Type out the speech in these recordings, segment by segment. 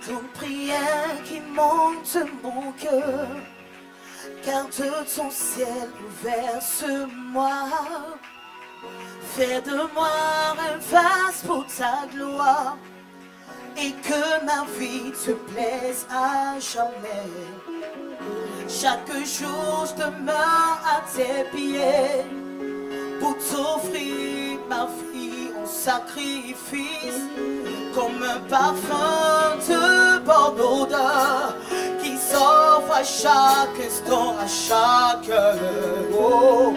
comme prière qui monte mon cœur. Garde ton ciel ouvert sur moi. Fais de moi un vase pour ta gloire. Et que ma vie te plaise à jamais. Chaque jour je demeure à tes pieds pour t'offrir ma vie en sacrifice, comme un parfum de bonne odeur qui s'offre à chaque instant, à chaque heure. Oh,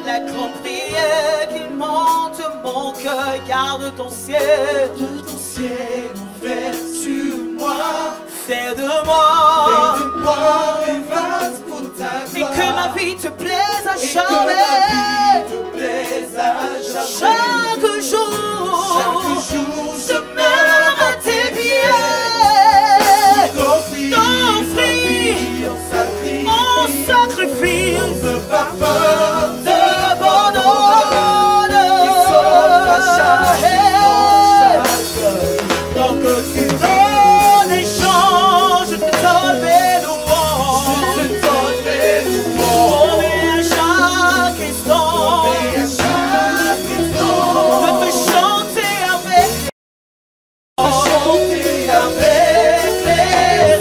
la grande prière qui monte mon cœur. Garde ton ciel ouvert sur moi. Fais de moi un vase pour ta gloire. Et que ma vie te plaise à jamais. Chaque jour, je demeure à tes pieds. T'offrir en sacrifice de parfum de bonne odeur. Donc tu donnes des chants, je te donne mes louanges. Je te donne mes louanges. À chaque instant, de te chanter avec les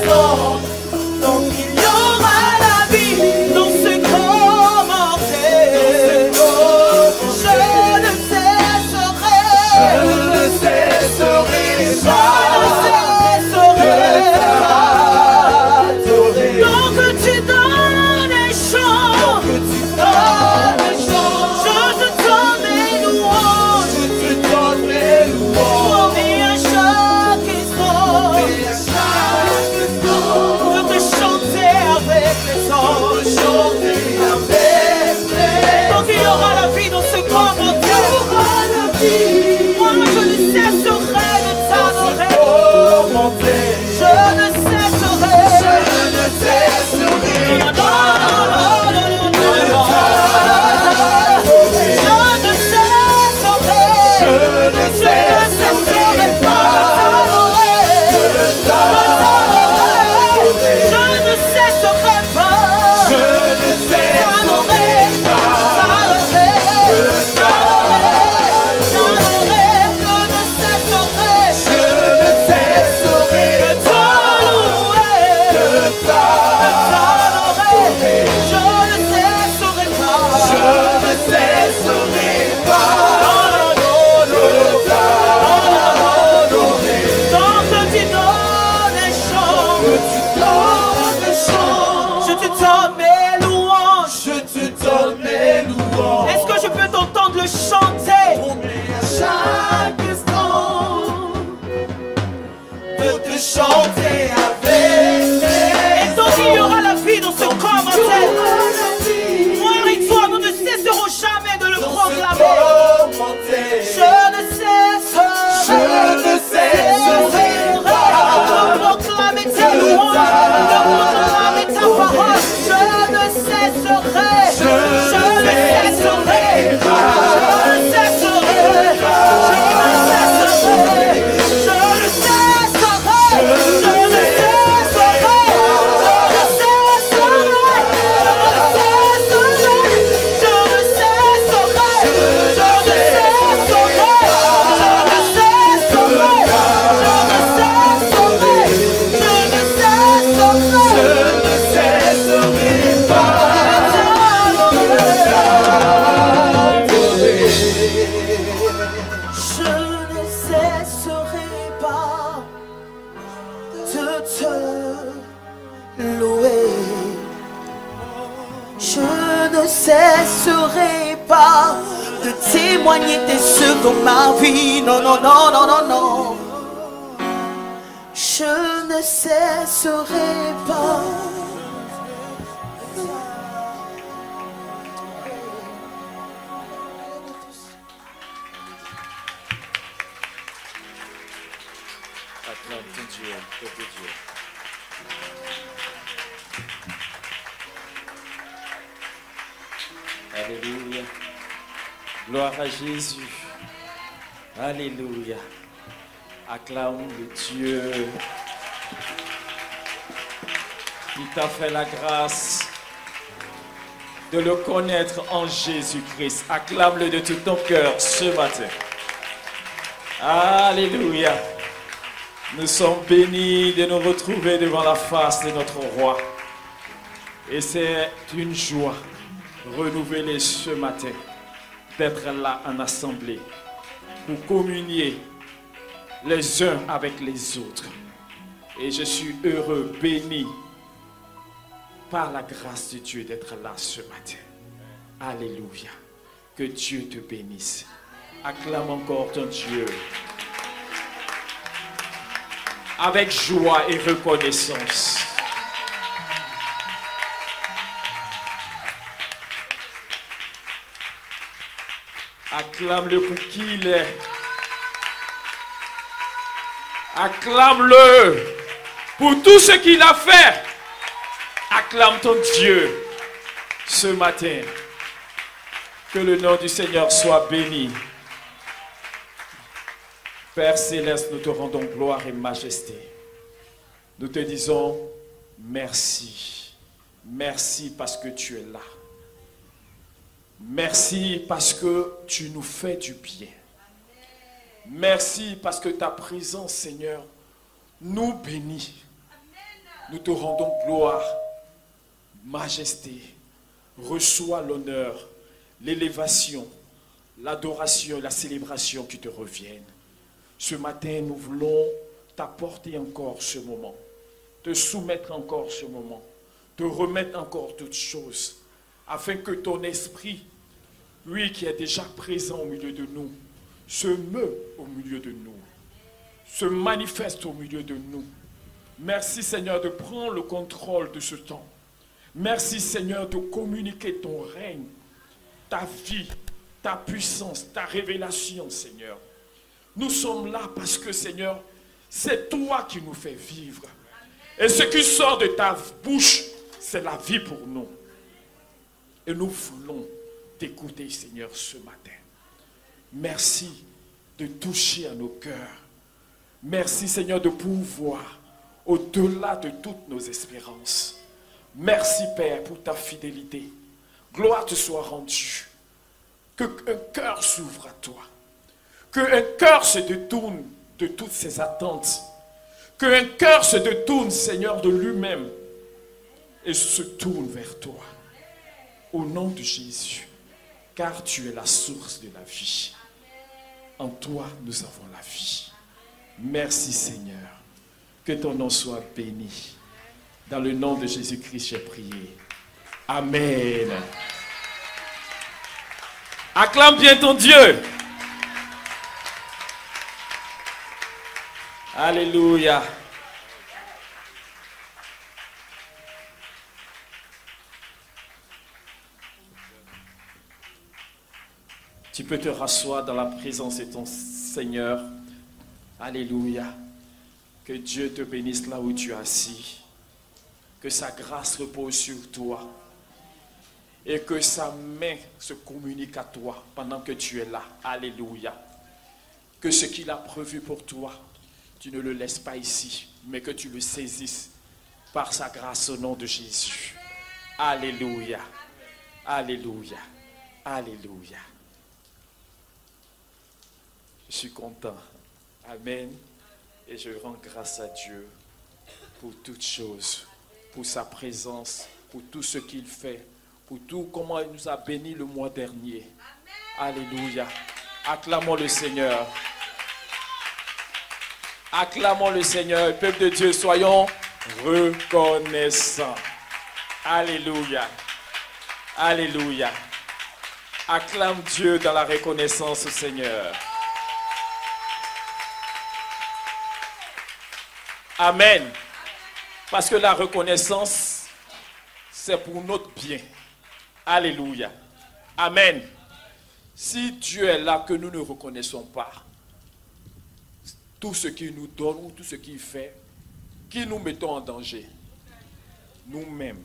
anges. Donc il y aura la vie dans ce commentaire. Je ne cesserai pas. Donc tu donnes les chants, je te donne mes louanges. Et à chaque instant, de te chanter avec les anges. Donc il y aura la vie dans ce commentaire. Moi je ne cesserai de t'adorer. Je ne cesserai. Est-ce que je peux t'entendre le chanter? Chaque instant, de te chanter avec. Et donc il y aura la vie dans ce commentaire. Moi et toi, nous ne cesserons jamais de le proclamer. Je ne cesserai de proclamer tes louanges, de proclamer ta parole. Je ne cesserai. Cesserai pas de témoigner tes œuvres dans ma vie. Non, non, non, non, non, non. Je ne cesserai pas. Acclame ton Dieu, peuple de Dieu. Alléluia. Gloire à Jésus. Alléluia. Acclamons le Dieu Il t'a fait la grâce de le connaître en Jésus-Christ. Acclame-le de tout ton cœur ce matin. Alléluia. Nous sommes bénis de nous retrouver devant la face de notre roi. Et c'est une joie renouvelée ce matin d'être là en assemblée pour communier les uns avec les autres. Et je suis heureux, béni par la grâce de Dieu d'être là ce matin. Alléluia. Que Dieu te bénisse. Acclame encore ton Dieu avec joie et reconnaissance. Acclame-le pour qui il est. Acclame-le pour tout ce qu'il a fait. Acclame ton Dieu ce matin. Que le nom du Seigneur soit béni. Père Céleste, nous te rendons gloire et majesté. Nous te disons merci. Merci parce que tu es là. Merci parce que tu nous fais du bien. Merci parce que ta présence, Seigneur, nous bénit. Nous te rendons gloire, majesté. Reçois l'honneur, l'élévation, l'adoration et la célébration qui te reviennent. Ce matin, nous voulons t'apporter encore ce moment, te soumettre encore ce moment, te remettre encore toutes choses, afin que ton esprit, lui qui est déjà présent au milieu de nous, se meut au milieu de nous, se manifeste au milieu de nous. Merci Seigneur de prendre le contrôle de ce temps. Merci Seigneur de communiquer ton règne, ta vie, ta puissance, ta révélation Seigneur. Nous sommes là parce que Seigneur, c'est toi qui nous fais vivre. Et ce qui sort de ta bouche, c'est la vie pour nous. Et nous voulons t'écouter Seigneur ce matin. Merci de toucher à nos cœurs. Merci Seigneur de pouvoir au-delà de toutes nos espérances. Merci Père pour ta fidélité. Gloire te soit rendue. Qu'un cœur s'ouvre à toi. Qu'un cœur se détourne de toutes ses attentes. Qu'un cœur se détourne Seigneur de lui-même et se tourne vers toi. Au nom de Jésus. Car tu es la source de la vie. En toi, nous avons la vie. Merci Seigneur. Que ton nom soit béni. Dans le nom de Jésus-Christ, j'ai prié. Amen. Acclame bien ton Dieu. Alléluia. Tu peux te rasseoir dans la présence de ton Seigneur. Alléluia. Que Dieu te bénisse là où tu es assis. Que sa grâce repose sur toi. Et que sa main se communique à toi pendant que tu es là. Alléluia. Que ce qu'il a prévu pour toi, tu ne le laisses pas ici, mais que tu le saisisses par sa grâce au nom de Jésus. Alléluia. Alléluia. Alléluia. Je suis content. Amen. Et je rends grâce à Dieu pour toutes choses, pour sa présence, pour tout ce qu'il fait, pour tout comment il nous a bénis le mois dernier. Alléluia. Acclamons le Seigneur. Acclamons le Seigneur. Peuple de Dieu, soyons reconnaissants. Alléluia. Alléluia. Acclame Dieu dans la reconnaissance au Seigneur. Amen. Parce que la reconnaissance, c'est pour notre bien. Alléluia. Amen. Si Dieu est là que nous ne reconnaissons pas, tout ce qu'il nous donne ou tout ce qu'il fait, qui nous mettons en danger? Nous-mêmes.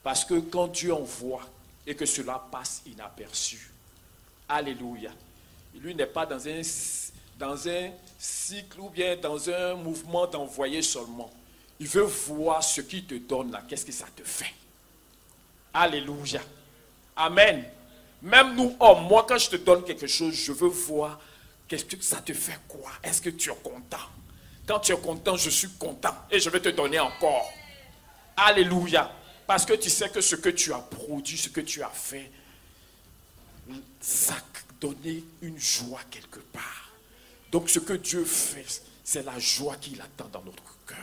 Parce que quand Dieu envoie et que cela passe inaperçu, alléluia, lui n'est pas dans un cycle ou bien dans un mouvement d'envoyer seulement. Il veut voir ce qu'il te donne là, qu'est-ce que ça te fait. Alléluia. Amen. Même nous, hommes, moi quand je te donne quelque chose, je veux voir qu'est-ce que ça te fait quoi. Est-ce que tu es content? Quand tu es content, je suis content et je vais te donner encore. Alléluia. Parce que tu sais que ce que tu as produit, ce que tu as fait, ça a donné une joie quelque part. Donc ce que Dieu fait, c'est la joie qu'il attend dans notre cœur.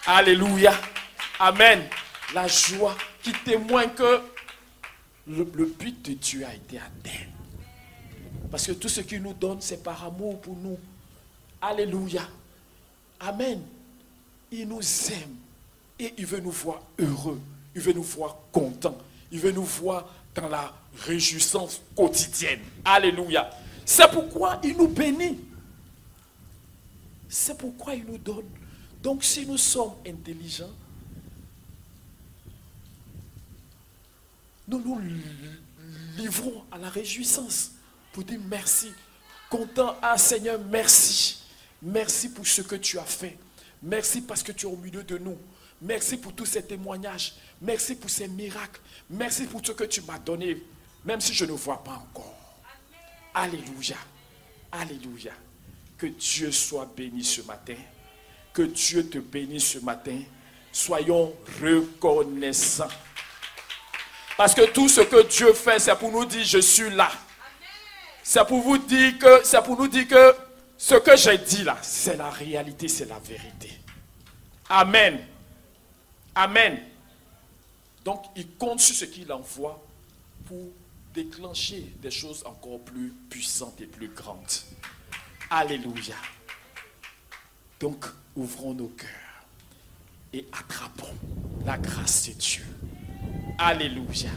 Alléluia. Amen. La joie qui témoigne que le but de Dieu a été atteint. Parce que tout ce qu'il nous donne, c'est par amour pour nous. Alléluia. Amen. Il nous aime. Et il veut nous voir heureux. Il veut nous voir contents. Il veut nous voir dans la réjouissance quotidienne. Alléluia. C'est pourquoi il nous bénit. C'est pourquoi il nous donne. Donc si nous sommes intelligents, nous nous livrons à la réjouissance pour dire merci. Content, ah Seigneur, merci. Merci pour ce que tu as fait. Merci parce que tu es au milieu de nous. Merci pour tous ces témoignages. Merci pour ces miracles. Merci pour ce que tu m'as donné, même si je ne vois pas encore. Alléluia. Alléluia. Que Dieu soit béni ce matin. Que Dieu te bénisse ce matin. Soyons reconnaissants. Parce que tout ce que Dieu fait, c'est pour nous dire, je suis là. C'est pour nous dire que ce que j'ai dit là, c'est la réalité, c'est la vérité. Amen. Amen. Donc, il compte sur ce qu'il envoie pour déclencher des choses encore plus puissantes et plus grandes. Alléluia. Donc, ouvrons nos cœurs et attrapons la grâce de Dieu. Alléluia.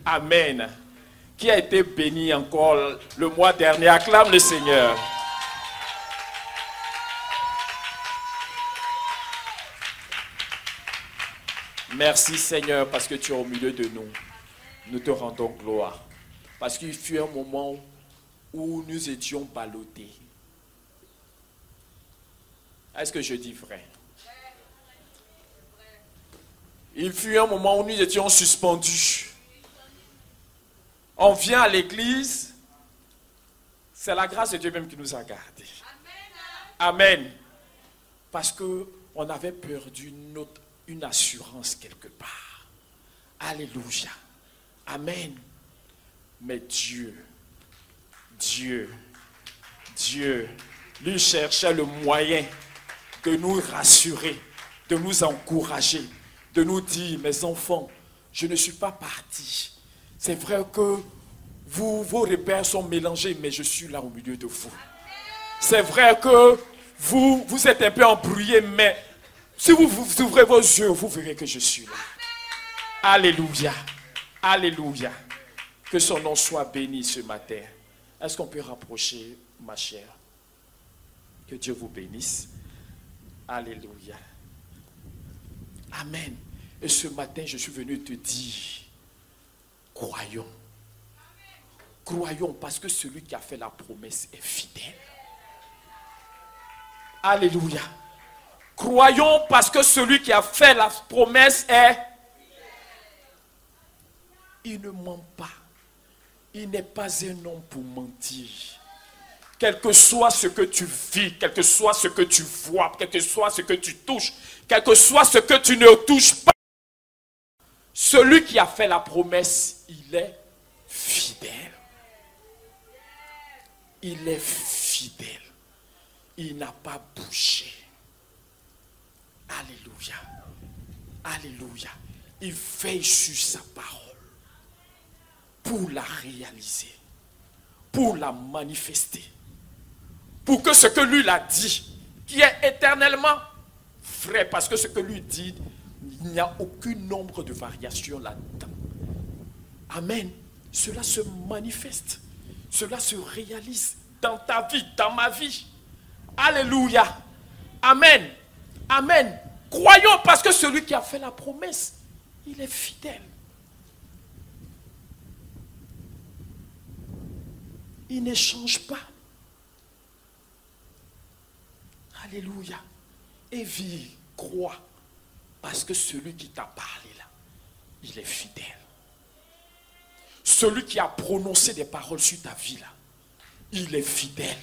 Amen. Qui a été béni encore le mois dernier? Acclame le Seigneur. Merci Seigneur parce que tu es au milieu de nous. Nous te rendons gloire. Parce qu'il fut un moment où nous étions ballottés. Est-ce que je dis vrai? Il fut un moment où nous étions suspendus. On vient à l'église, c'est la grâce de Dieu même qui nous a gardés. Amen. Parce qu'on avait perdu une assurance quelque part. Alléluia. Amen. Mais Dieu, lui cherchait le moyen de nous rassurer, de nous encourager, de nous dire, mes enfants, je ne suis pas parti. C'est vrai que vos repères sont mélangés, mais je suis là au milieu de vous. C'est vrai que vous êtes un peu embrouillés, mais si vous ouvrez vos yeux, vous verrez que je suis là. Alléluia. Alléluia. Que son nom soit béni ce matin. Est-ce qu'on peut rapprocher, ma chère? Que Dieu vous bénisse. Alléluia. Amen. Et ce matin, je suis venu te dire, croyons. Croyons parce que celui qui a fait la promesse est fidèle. Alléluia. Croyons parce que celui qui a fait la promesse est... Il ne ment pas. Il n'est pas un homme pour mentir. Quel que soit ce que tu vis, quel que soit ce que tu vois, quel que soit ce que tu touches, quel que soit ce que tu ne touches pas, celui qui a fait la promesse, il est fidèle. Il est fidèle. Il n'a pas bougé. Alléluia. Alléluia. Il veille sur sa parole pour la réaliser, pour la manifester, pour que ce que lui l'a dit, qui est éternellement vrai, parce que ce que lui dit, il n'y a aucun nombre de variations là-dedans. Amen. Cela se manifeste, cela se réalise dans ta vie, dans ma vie. Alléluia. Amen. Amen. Croyons parce que celui qui a fait la promesse, il est fidèle. Il ne change pas. Alléluia. Et vit crois, parce que celui qui t'a parlé là, il est fidèle. Celui qui a prononcé des paroles sur ta vie là, il est fidèle.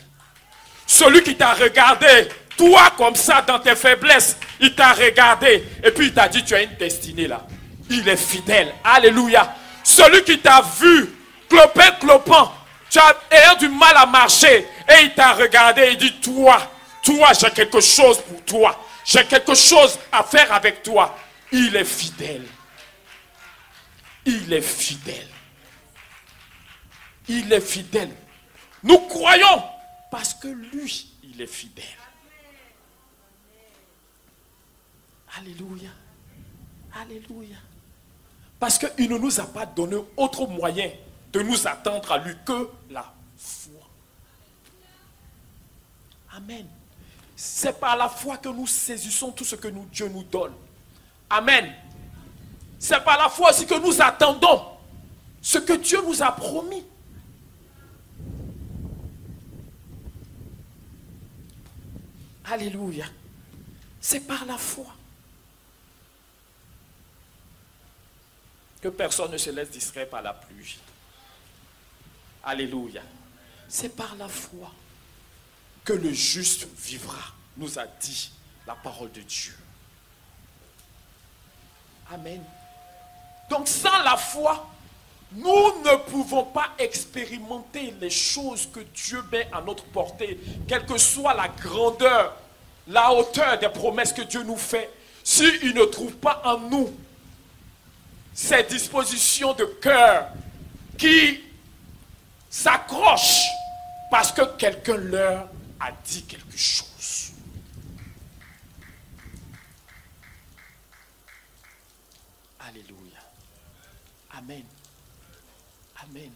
Celui qui t'a regardé, toi comme ça dans tes faiblesses, il t'a regardé et puis il t'a dit tu as une destinée là. Il est fidèle. Alléluia. Celui qui t'a vu, clopant, tu as ayant du mal à marcher et il t'a regardé et dit toi j'ai quelque chose pour toi. J'ai quelque chose à faire avec toi. Il est fidèle. Il est fidèle. Il est fidèle. Nous croyons parce que lui, il est fidèle. Alléluia. Alléluia. Parce qu'il ne nous a pas donné autre moyen de nous attendre à lui que la foi. Amen. C'est par la foi que nous saisissons tout ce que Dieu nous donne. Amen. C'est par la foi aussi que nous attendons ce que Dieu nous a promis. Alléluia. C'est par la foi. Que personne ne se laisse distraire par la pluie. Alléluia. C'est par la foi que le juste vivra, nous a dit la parole de Dieu. Amen. Donc sans la foi, nous ne pouvons pas expérimenter les choses que Dieu met à notre portée, quelle que soit la grandeur, la hauteur des promesses que Dieu nous fait. S'il ne trouve pas en nous ces dispositions de cœur qui s'accrochent parce que quelqu'un leur a dit quelque chose. Alléluia. Amen. Amen.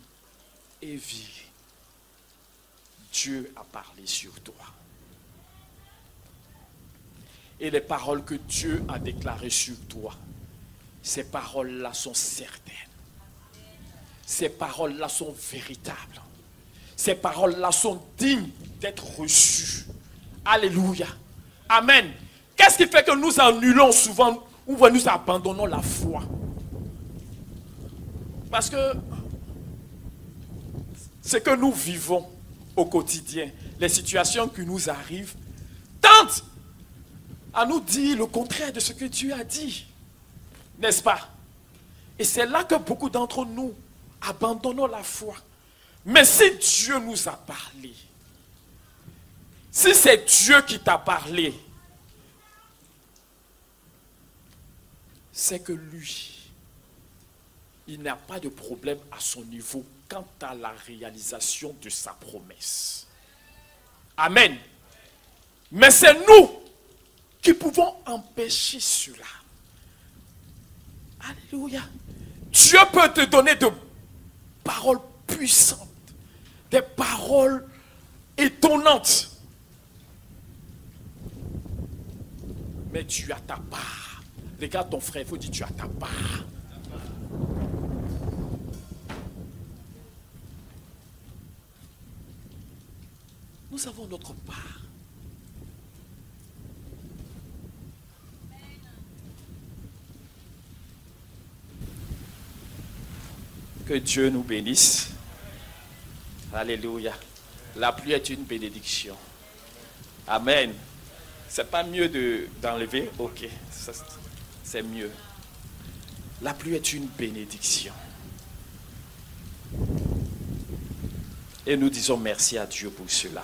Évie, Dieu a parlé sur toi. Et les paroles que Dieu a déclarées sur toi, ces paroles-là sont certaines. Ces paroles-là sont véritables. Ces paroles-là sont dignes d'être reçues. Alléluia. Amen. Qu'est-ce qui fait que nous annulons souvent ou nous abandonnons la foi? Parce que ce que nous vivons au quotidien, les situations qui nous arrivent, tentent à nous dire le contraire de ce que Dieu a dit. N'est-ce pas? Et c'est là que beaucoup d'entre nous abandonnons la foi. Mais si Dieu nous a parlé, si c'est Dieu qui t'a parlé, c'est que lui, il n'a pas de problème à son niveau quant à la réalisation de sa promesse. Amen. Mais c'est nous qui pouvons empêcher cela. Alléluia. Dieu peut te donner de paroles puissantes, des paroles étonnantes. Mais tu as ta part. Regarde ton frère, il faut dire tu as ta part. Nous avons notre part. Que Dieu nous bénisse. Alléluia. La pluie est une bénédiction. Amen. C'est pas mieux d'enlever? Ok, c'est mieux. La pluie est une bénédiction. Et nous disons merci à Dieu pour cela.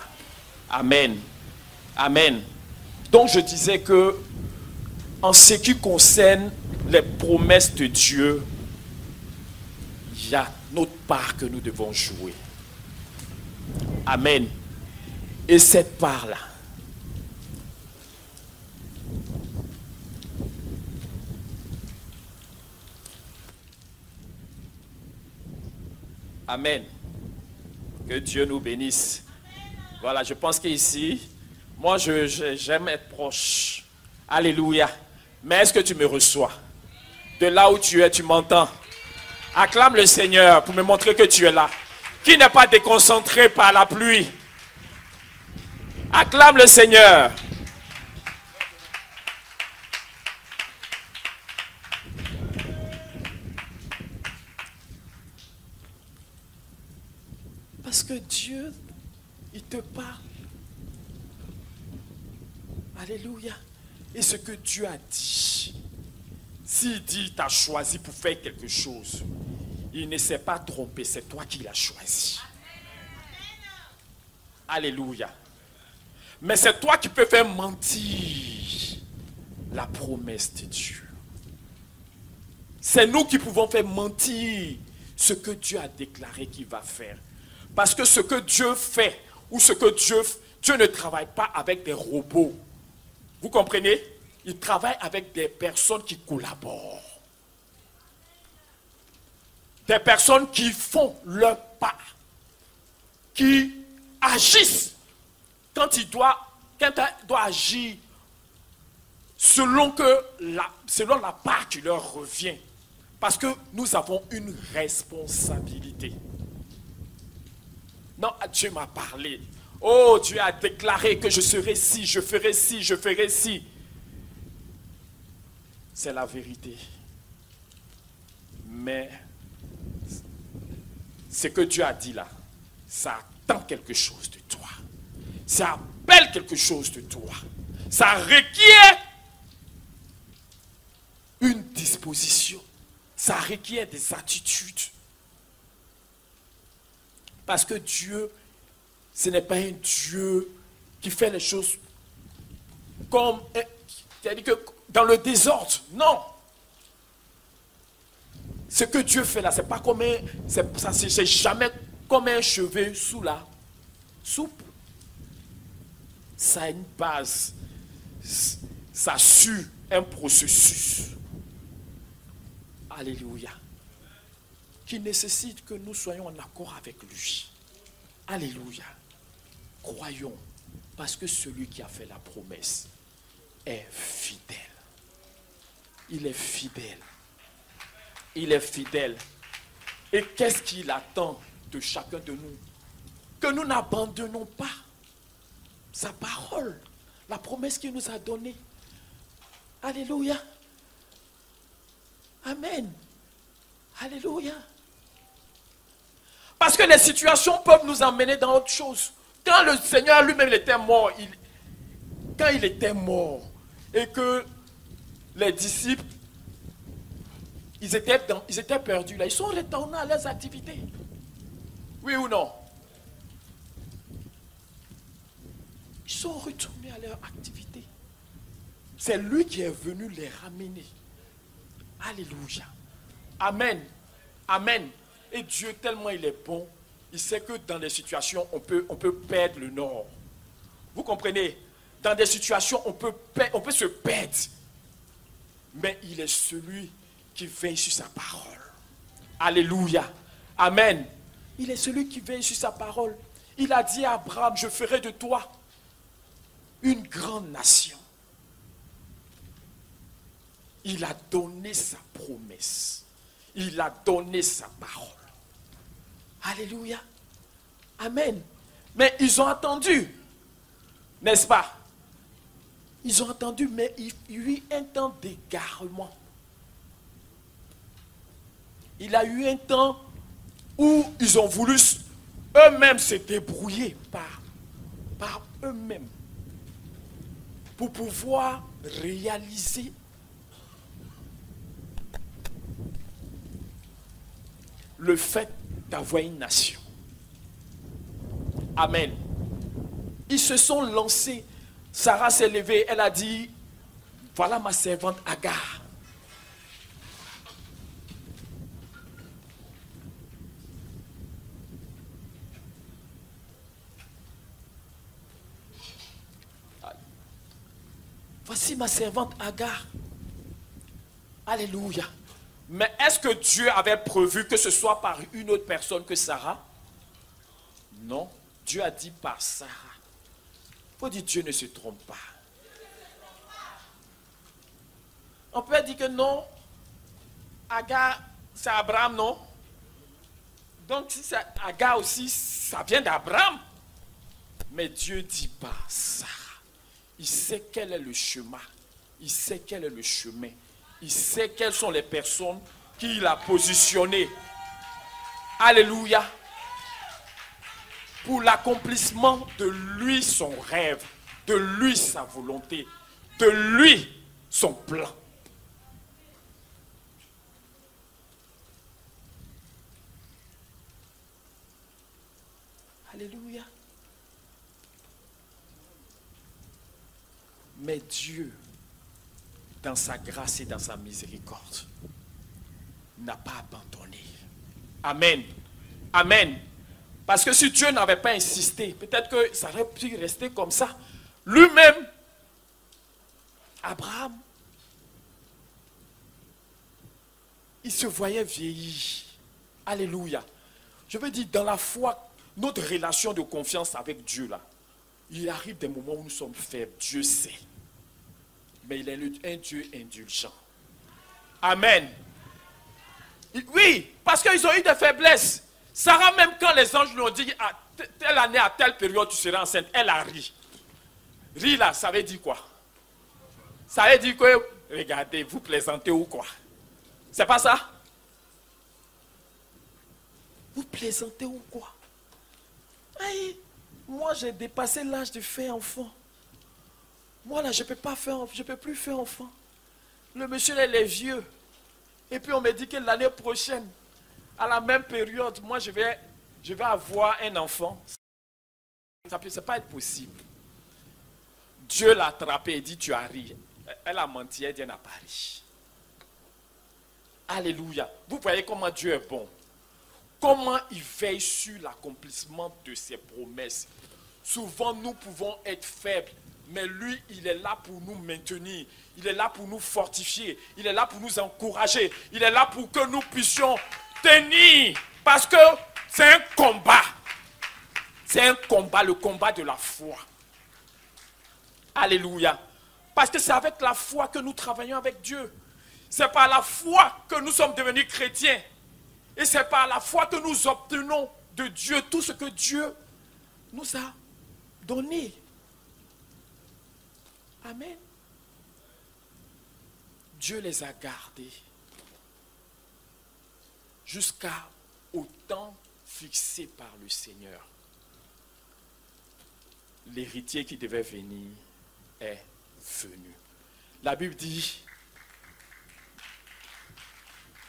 Amen. Amen. Donc je disais que en ce qui concerne les promesses de Dieu, il y a notre part que nous devons jouer. Amen. Et cette part-là, amen. Que Dieu nous bénisse. Voilà, je pense qu'ici, moi j'aime être proche. Alléluia. Mais est-ce que tu me reçois? De là où tu es, tu m'entends? Acclame le Seigneur pour me montrer que tu es là. Qui n'est pas déconcentré par la pluie? Acclame le Seigneur. lorsque Dieu, il te parle, alléluia, et ce que Dieu a dit, s'il dit t'as choisi pour faire quelque chose, il ne s'est pas trompé, c'est toi qui l'as choisi. Alléluia. Mais c'est toi qui peux faire mentir la promesse de Dieu. C'est nous qui pouvons faire mentir ce que Dieu a déclaré qu'il va faire. Parce que ce que Dieu fait, ou ce que Dieu ne travaille pas avec des robots. Vous comprenez? Il travaille avec des personnes qui collaborent. Des personnes qui font leur part. Qui agissent quand il doit agir selon la part qui leur revient. Parce que nous avons une responsabilité. Non, Dieu m'a parlé. Oh, Dieu a déclaré que je serai ci, je ferai ci, je ferai ci. C'est la vérité. Mais ce que Dieu a dit là, ça attend quelque chose de toi. Ça appelle quelque chose de toi. Ça requiert une disposition. Ça requiert des attitudes. Parce que Dieu, ce n'est pas un Dieu qui fait les choses comme, c'est-à-dire que dans le désordre. Non. Ce que Dieu fait là, c'est pas comme c'est jamais comme un cheveu sous la soupe. Ça a une base. Ça suit un processus. Alléluia. Qui nécessite que nous soyons en accord avec lui. Alléluia. Croyons, parce que celui qui a fait la promesse est fidèle. Il est fidèle. Il est fidèle. Et qu'est-ce qu'il attend de chacun de nous? Que nous n'abandonnons pas sa parole, la promesse qu'il nous a donnée. Alléluia. Amen. Alléluia. Parce que les situations peuvent nous emmener dans autre chose. Quand le Seigneur lui-même était mort, quand il était mort, et que les disciples, ils étaient perdus là, ils sont retournés à leurs activités. Oui ou non? Ils sont retournés à leur activité. C'est lui qui est venu les ramener. Alléluia. Amen. Amen. Et Dieu, tellement il est bon, il sait que dans des situations, on peut perdre le nord. Vous comprenez? Dans des situations, on peut se perdre. Mais il est celui qui veille sur sa parole. Alléluia. Amen. Il est celui qui veille sur sa parole. Il a dit à Abraham, je ferai de toi une grande nation. Il a donné sa promesse. Il a donné sa parole. Alléluia. Amen. Mais ils ont attendu. N'est-ce pas? Ils ont attendu, mais il y a eu un temps d'égarement. Il a eu un temps où ils ont voulu eux-mêmes se débrouiller par eux-mêmes pour pouvoir réaliser le fait d'avoir une nation. Amen. Ils se sont lancés. Sarah s'est levée, elle a dit, voilà ma servante Agar. Voici ma servante Agar. Alléluia. Mais est-ce que Dieu avait prévu que ce soit par une autre personne que Sarah? Non. Dieu a dit par Sarah. Il faut dire Dieu ne se trompe pas. On peut dire que non. Agar, c'est Abraham, non? Donc si c'est Agar aussi, ça vient d'Abraham. Mais Dieu dit par Sarah. Il sait quel est le chemin. Il sait quel est le chemin. Il sait quelles sont les personnes qu'il a positionnées. Alléluia. pour l'accomplissement de lui son rêve, de lui sa volonté, de lui son plan. Alléluia. Mais Dieu, dans sa grâce et dans sa miséricorde, n'a pas abandonné. Amen. Amen. Parce que si Dieu n'avait pas insisté, peut-être que ça aurait pu rester comme ça. Lui-même, Abraham, il se voyait vieillir. Alléluia. Je veux dire, dans la foi, notre relation de confiance avec Dieu, là, il arrive des moments où nous sommes faibles. Dieu sait. Mais il est un Dieu indulgent. Amen. Oui, parce qu'ils ont eu des faiblesses. Sarah, même quand les anges lui ont dit, à telle année, à telle période, tu seras enceinte, elle a ri. Ri là, ça veut dire quoi? Ça veut dire que, regardez, vous plaisantez ou quoi? C'est pas ça? Vous plaisantez ou quoi? Aïe, moi j'ai dépassé l'âge de faire enfant. Moi là, je peux plus faire enfant. Le monsieur il est vieux. Et puis on me dit que l'année prochaine, à la même période, moi je vais avoir un enfant. Ça ne peut pas être possible. Dieu l'a attrapé et dit tu as ri. Elle a menti, elle dit elle n'a pas ri. Alléluia. Vous voyez comment Dieu est bon. Comment il veille sur l'accomplissement de ses promesses. Souvent nous pouvons être faibles, mais lui il est là pour nous maintenir. Il est là pour nous fortifier. Il est là pour nous encourager. Il est là pour que nous puissions tenir. Parce que c'est un combat. C'est un combat, le combat de la foi. Alléluia. Parce que c'est avec la foi que nous travaillons avec Dieu. C'est par la foi que nous sommes devenus chrétiens. Et c'est par la foi que nous obtenons de Dieu tout ce que Dieu nous a donné. Amen. Dieu les a gardés jusqu'au temps fixé par le Seigneur. L'héritier qui devait venir est venu. La Bible dit,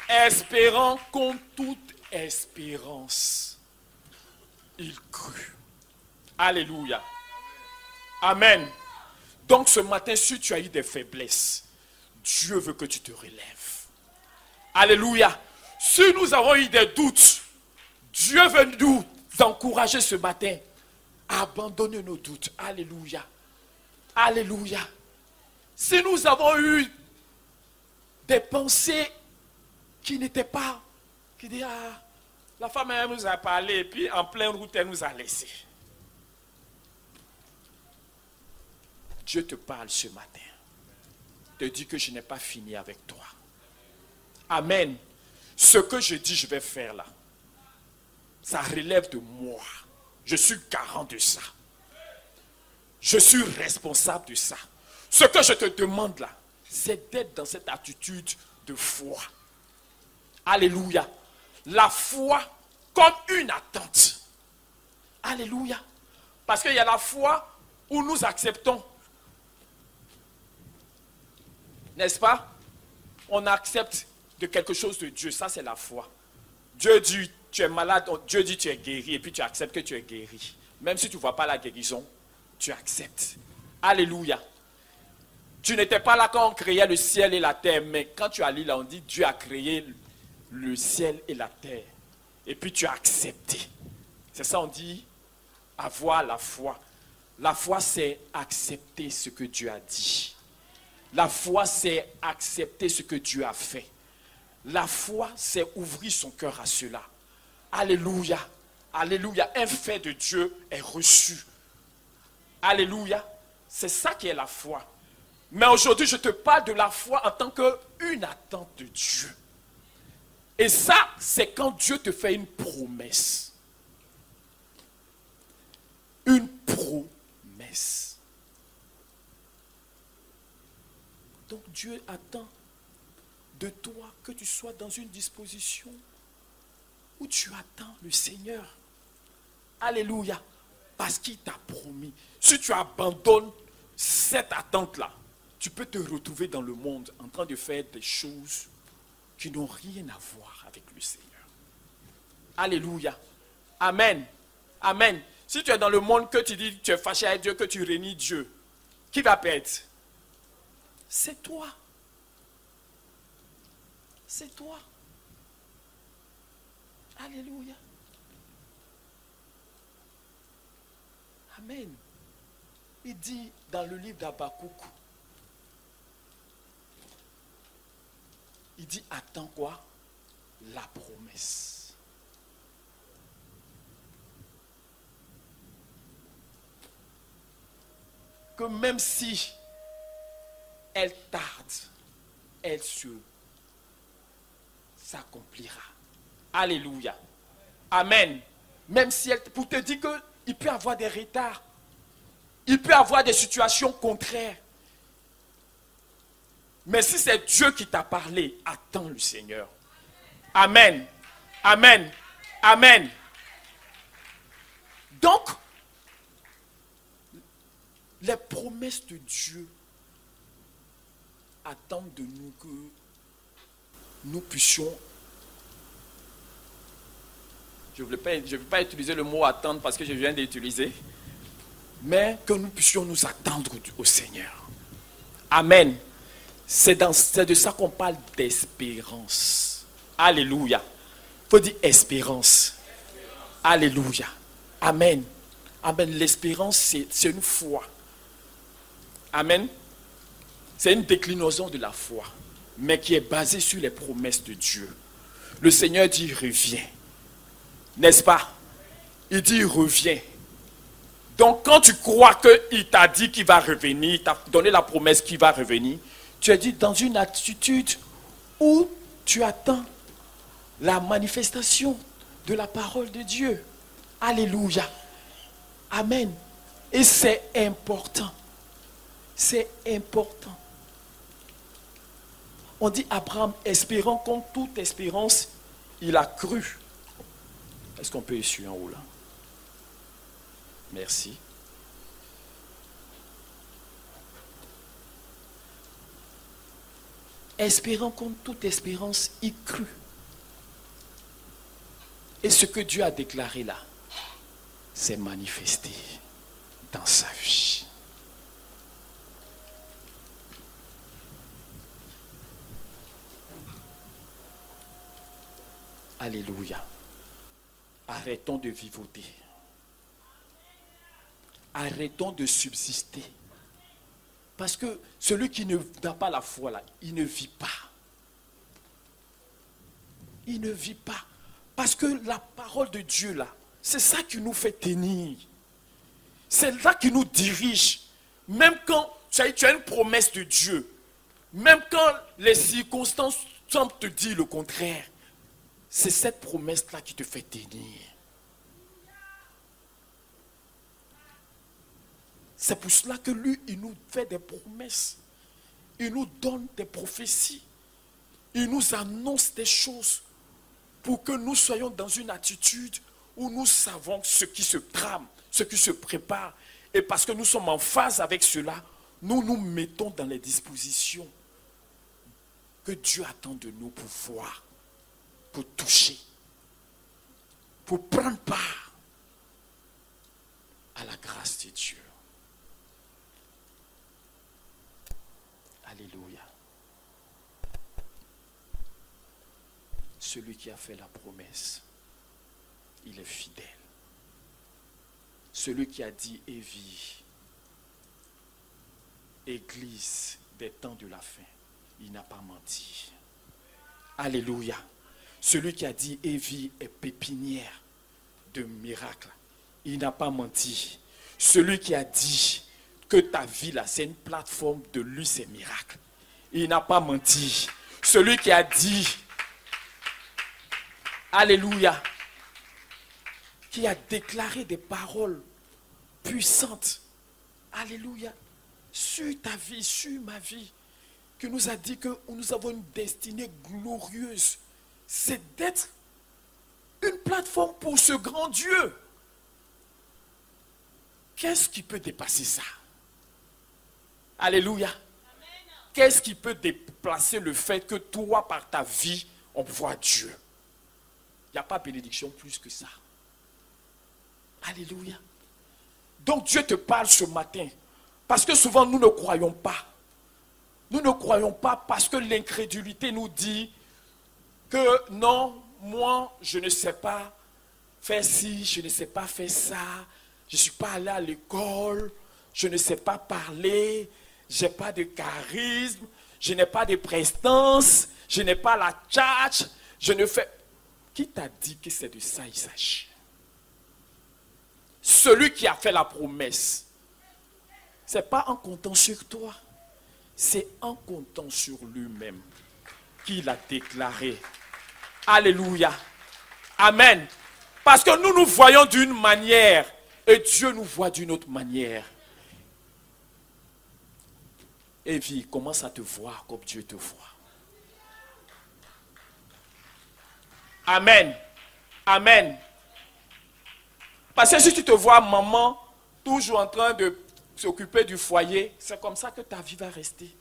espérant contre toute espérance, il crut. Alléluia. Amen. Donc ce matin, si tu as eu des faiblesses, Dieu veut que tu te relèves. Alléluia. Si nous avons eu des doutes, Dieu veut nous encourager ce matin à abandonner nos doutes. Alléluia. Alléluia. Si nous avons eu des pensées qui n'étaient pas, qui disaient, ah, la femme elle nous a parlé et puis en pleine route elle nous a laissés. Dieu te parle ce matin. Te dit que je n'ai pas fini avec toi. Amen. Ce que je dis, je vais faire là. Ça relève de moi. Je suis garant de ça. Je suis responsable de ça. Ce que je te demande là, c'est d'être dans cette attitude de foi. Alléluia. La foi comme une attente. Alléluia. Parce qu'il y a la foi où nous acceptons. N'est-ce pas? On accepte de quelque chose de Dieu. Ça, c'est la foi. Dieu dit, tu es malade. Dieu dit, tu es guéri. Et puis, tu acceptes que tu es guéri. Même si tu ne vois pas la guérison, tu acceptes. Alléluia. Tu n'étais pas là quand on créait le ciel et la terre. Mais quand tu as lu là, on dit, Dieu a créé le ciel et la terre. Et puis, tu as accepté. C'est ça, on dit, avoir la foi. La foi, c'est accepter ce que Dieu a dit. La foi, c'est accepter ce que Dieu a fait. La foi, c'est ouvrir son cœur à cela. Alléluia. Alléluia. Un fait de Dieu est reçu. Alléluia. C'est ça qui est la foi. Mais aujourd'hui, je te parle de la foi en tant qu'une attente de Dieu. Et ça, c'est quand Dieu te fait une promesse. Une promesse. Donc Dieu attend de toi que tu sois dans une disposition où tu attends le Seigneur. Alléluia. Parce qu'il t'a promis. Si tu abandonnes cette attente-là, tu peux te retrouver dans le monde en train de faire des choses qui n'ont rien à voir avec le Seigneur. Alléluia. Amen. Amen. Si tu es dans le monde que tu dis que tu es fâché avec Dieu, que tu réunis Dieu, qui va perdre? C'est toi. C'est toi. Alléluia. Amen. Il dit dans le livre d'Habakkuk, il dit, attends quoi? La promesse. Que même si elle tarde, elle s'accomplira. Alléluia. Amen. Même si elle, pour te dire qu'il peut y avoir des retards, il peut y avoir des situations contraires. Mais si c'est Dieu qui t'a parlé, attends le Seigneur. Amen. Amen. Amen. Donc, les promesses de Dieu attendent de nous que nous puissions, je ne vais pas utiliser le mot attendre parce que je viens d'utiliser, mais que nous puissions nous attendre au Seigneur. Amen. C'est de ça qu'on parle d'espérance. Alléluia. Il faut dire espérance. Alléluia. Amen. Amen. L'espérance, c'est une foi. Amen. C'est une déclinaison de la foi, mais qui est basée sur les promesses de Dieu. Le Seigneur dit reviens. N'est-ce pas? Il dit reviens. Donc quand tu crois qu'il t'a dit qu'il va revenir, il t'a donné la promesse qu'il va revenir, tu es dit dans une attitude où tu attends la manifestation de la parole de Dieu. Alléluia. Amen. Et c'est important. C'est important. On dit Abraham, espérant contre toute espérance, il a cru. Est-ce qu'on peut essuyer en haut là? Merci. Espérant contre toute espérance, il crut. Et ce que Dieu a déclaré là, s'est manifesté dans sa vie. Alléluia. Arrêtons de vivoter. Arrêtons de subsister. Parce que celui qui n'a pas la foi là, il ne vit pas. Il ne vit pas. Parce que la parole de Dieu là, c'est ça qui nous fait tenir. C'est là qui nous dirige. Même quand tu as une promesse de Dieu, même quand les circonstances semblent te dire le contraire, c'est cette promesse-là qui te fait tenir. C'est pour cela que lui, il nous fait des promesses. Il nous donne des prophéties. Il nous annonce des choses pour que nous soyons dans une attitude où nous savons ce qui se trame, ce qui se prépare. Et parce que nous sommes en phase avec cela, nous nous mettons dans les dispositions que Dieu attend de nous pour voir, pour toucher, pour prendre part à la grâce de Dieu. Alléluia. Celui qui a fait la promesse, il est fidèle. Celui qui a dit et vie, Église des temps de la fin, il n'a pas menti. Alléluia. Celui qui a dit et vie est pépinière de miracles, il n'a pas menti. Celui qui a dit que ta vie là, c'est une plateforme de lui, c'est miracle, il n'a pas menti. Celui qui a dit, alléluia, qui a déclaré des paroles puissantes, alléluia, sur ta vie, sur ma vie, qui nous a dit que nous avons une destinée glorieuse, c'est d'être une plateforme pour ce grand Dieu. Qu'est-ce qui peut dépasser ça? Alléluia. Qu'est-ce qui peut déplacer le fait que toi, par ta vie, on voit Dieu? Il n'y a pas bénédiction plus que ça. Alléluia. Donc Dieu te parle ce matin. Parce que souvent nous ne croyons pas. Nous ne croyons pas parce que l'incrédulité nous dit que non, moi je ne sais pas faire ci, je ne sais pas faire ça. Je ne suis pas allé à l'école, je ne sais pas parler, je n'ai pas de charisme, je n'ai pas de prestance, je n'ai pas la tchatch, je ne fais... Qui t'a dit que c'est de ça il s'agit? Celui qui a fait la promesse, ce n'est pas en comptant sur toi, c'est en comptant sur lui-même qu'il a déclaré. Alléluia. Amen. Parce que nous nous voyons d'une manière et Dieu nous voit d'une autre manière. Et vie, commence à te voir comme Dieu te voit. Amen. Amen. Parce que si tu te vois maman toujours en train de s'occuper du foyer, c'est comme ça que ta vie va rester.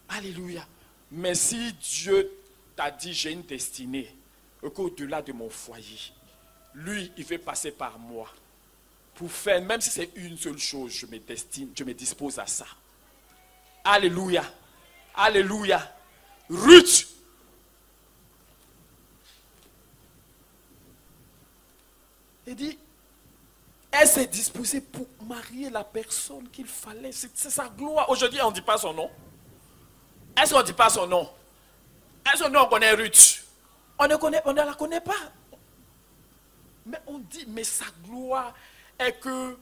Alléluia. Mais si Dieu t'a dit j'ai une destinée, et qu'au-delà de mon foyer, lui, il veut passer par moi. Pour faire, même si c'est une seule chose, je me dispose à ça. Alléluia. Alléluia. Ruth. Il dit, elle s'est disposée pour marier la personne qu'il fallait. C'est sa gloire. Aujourd'hui, on ne dit pas son nom. Est-ce qu'on ne dit pas son nom? Est-ce que nous, on connaît Ruth? On ne la connaît pas. Mais on dit, mais sa gloire est que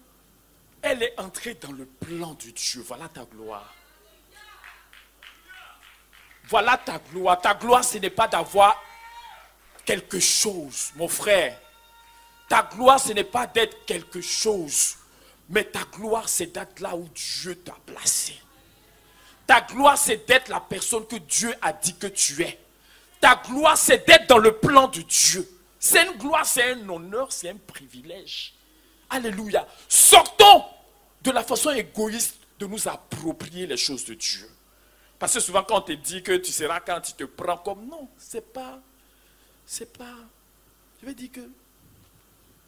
elle est entrée dans le plan de Dieu. Voilà ta gloire. Voilà ta gloire. Ta gloire, ce n'est pas d'avoir quelque chose, mon frère. Ta gloire, ce n'est pas d'être quelque chose. Mais ta gloire, c'est d'être là où Dieu t'a placé. Ta gloire, c'est d'être la personne que Dieu a dit que tu es. Ta gloire, c'est d'être dans le plan de Dieu. C'est une gloire, c'est un honneur, c'est un privilège. Alléluia. Sortons de la façon égoïste de nous approprier les choses de Dieu. Parce que souvent quand on te dit que tu seras quand tu te prends comme... Non, c'est pas... Je veux dire que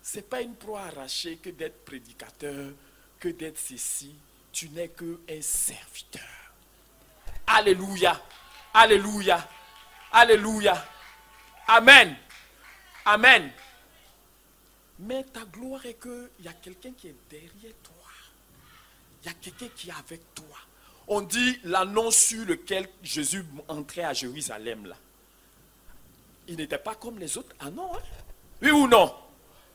c'est pas une proie arrachée que d'être prédicateur, que d'être ceci. Tu n'es qu'un serviteur. Alléluia. Alléluia. Alléluia. Amen. Amen. Mais ta gloire est qu'il y a quelqu'un qui est derrière toi. Il y a quelqu'un qui est avec toi. On dit l'annonce sur lequel Jésus entrait à Jérusalem là. Il n'était pas comme les autres. Ah non, hein? Oui ou non?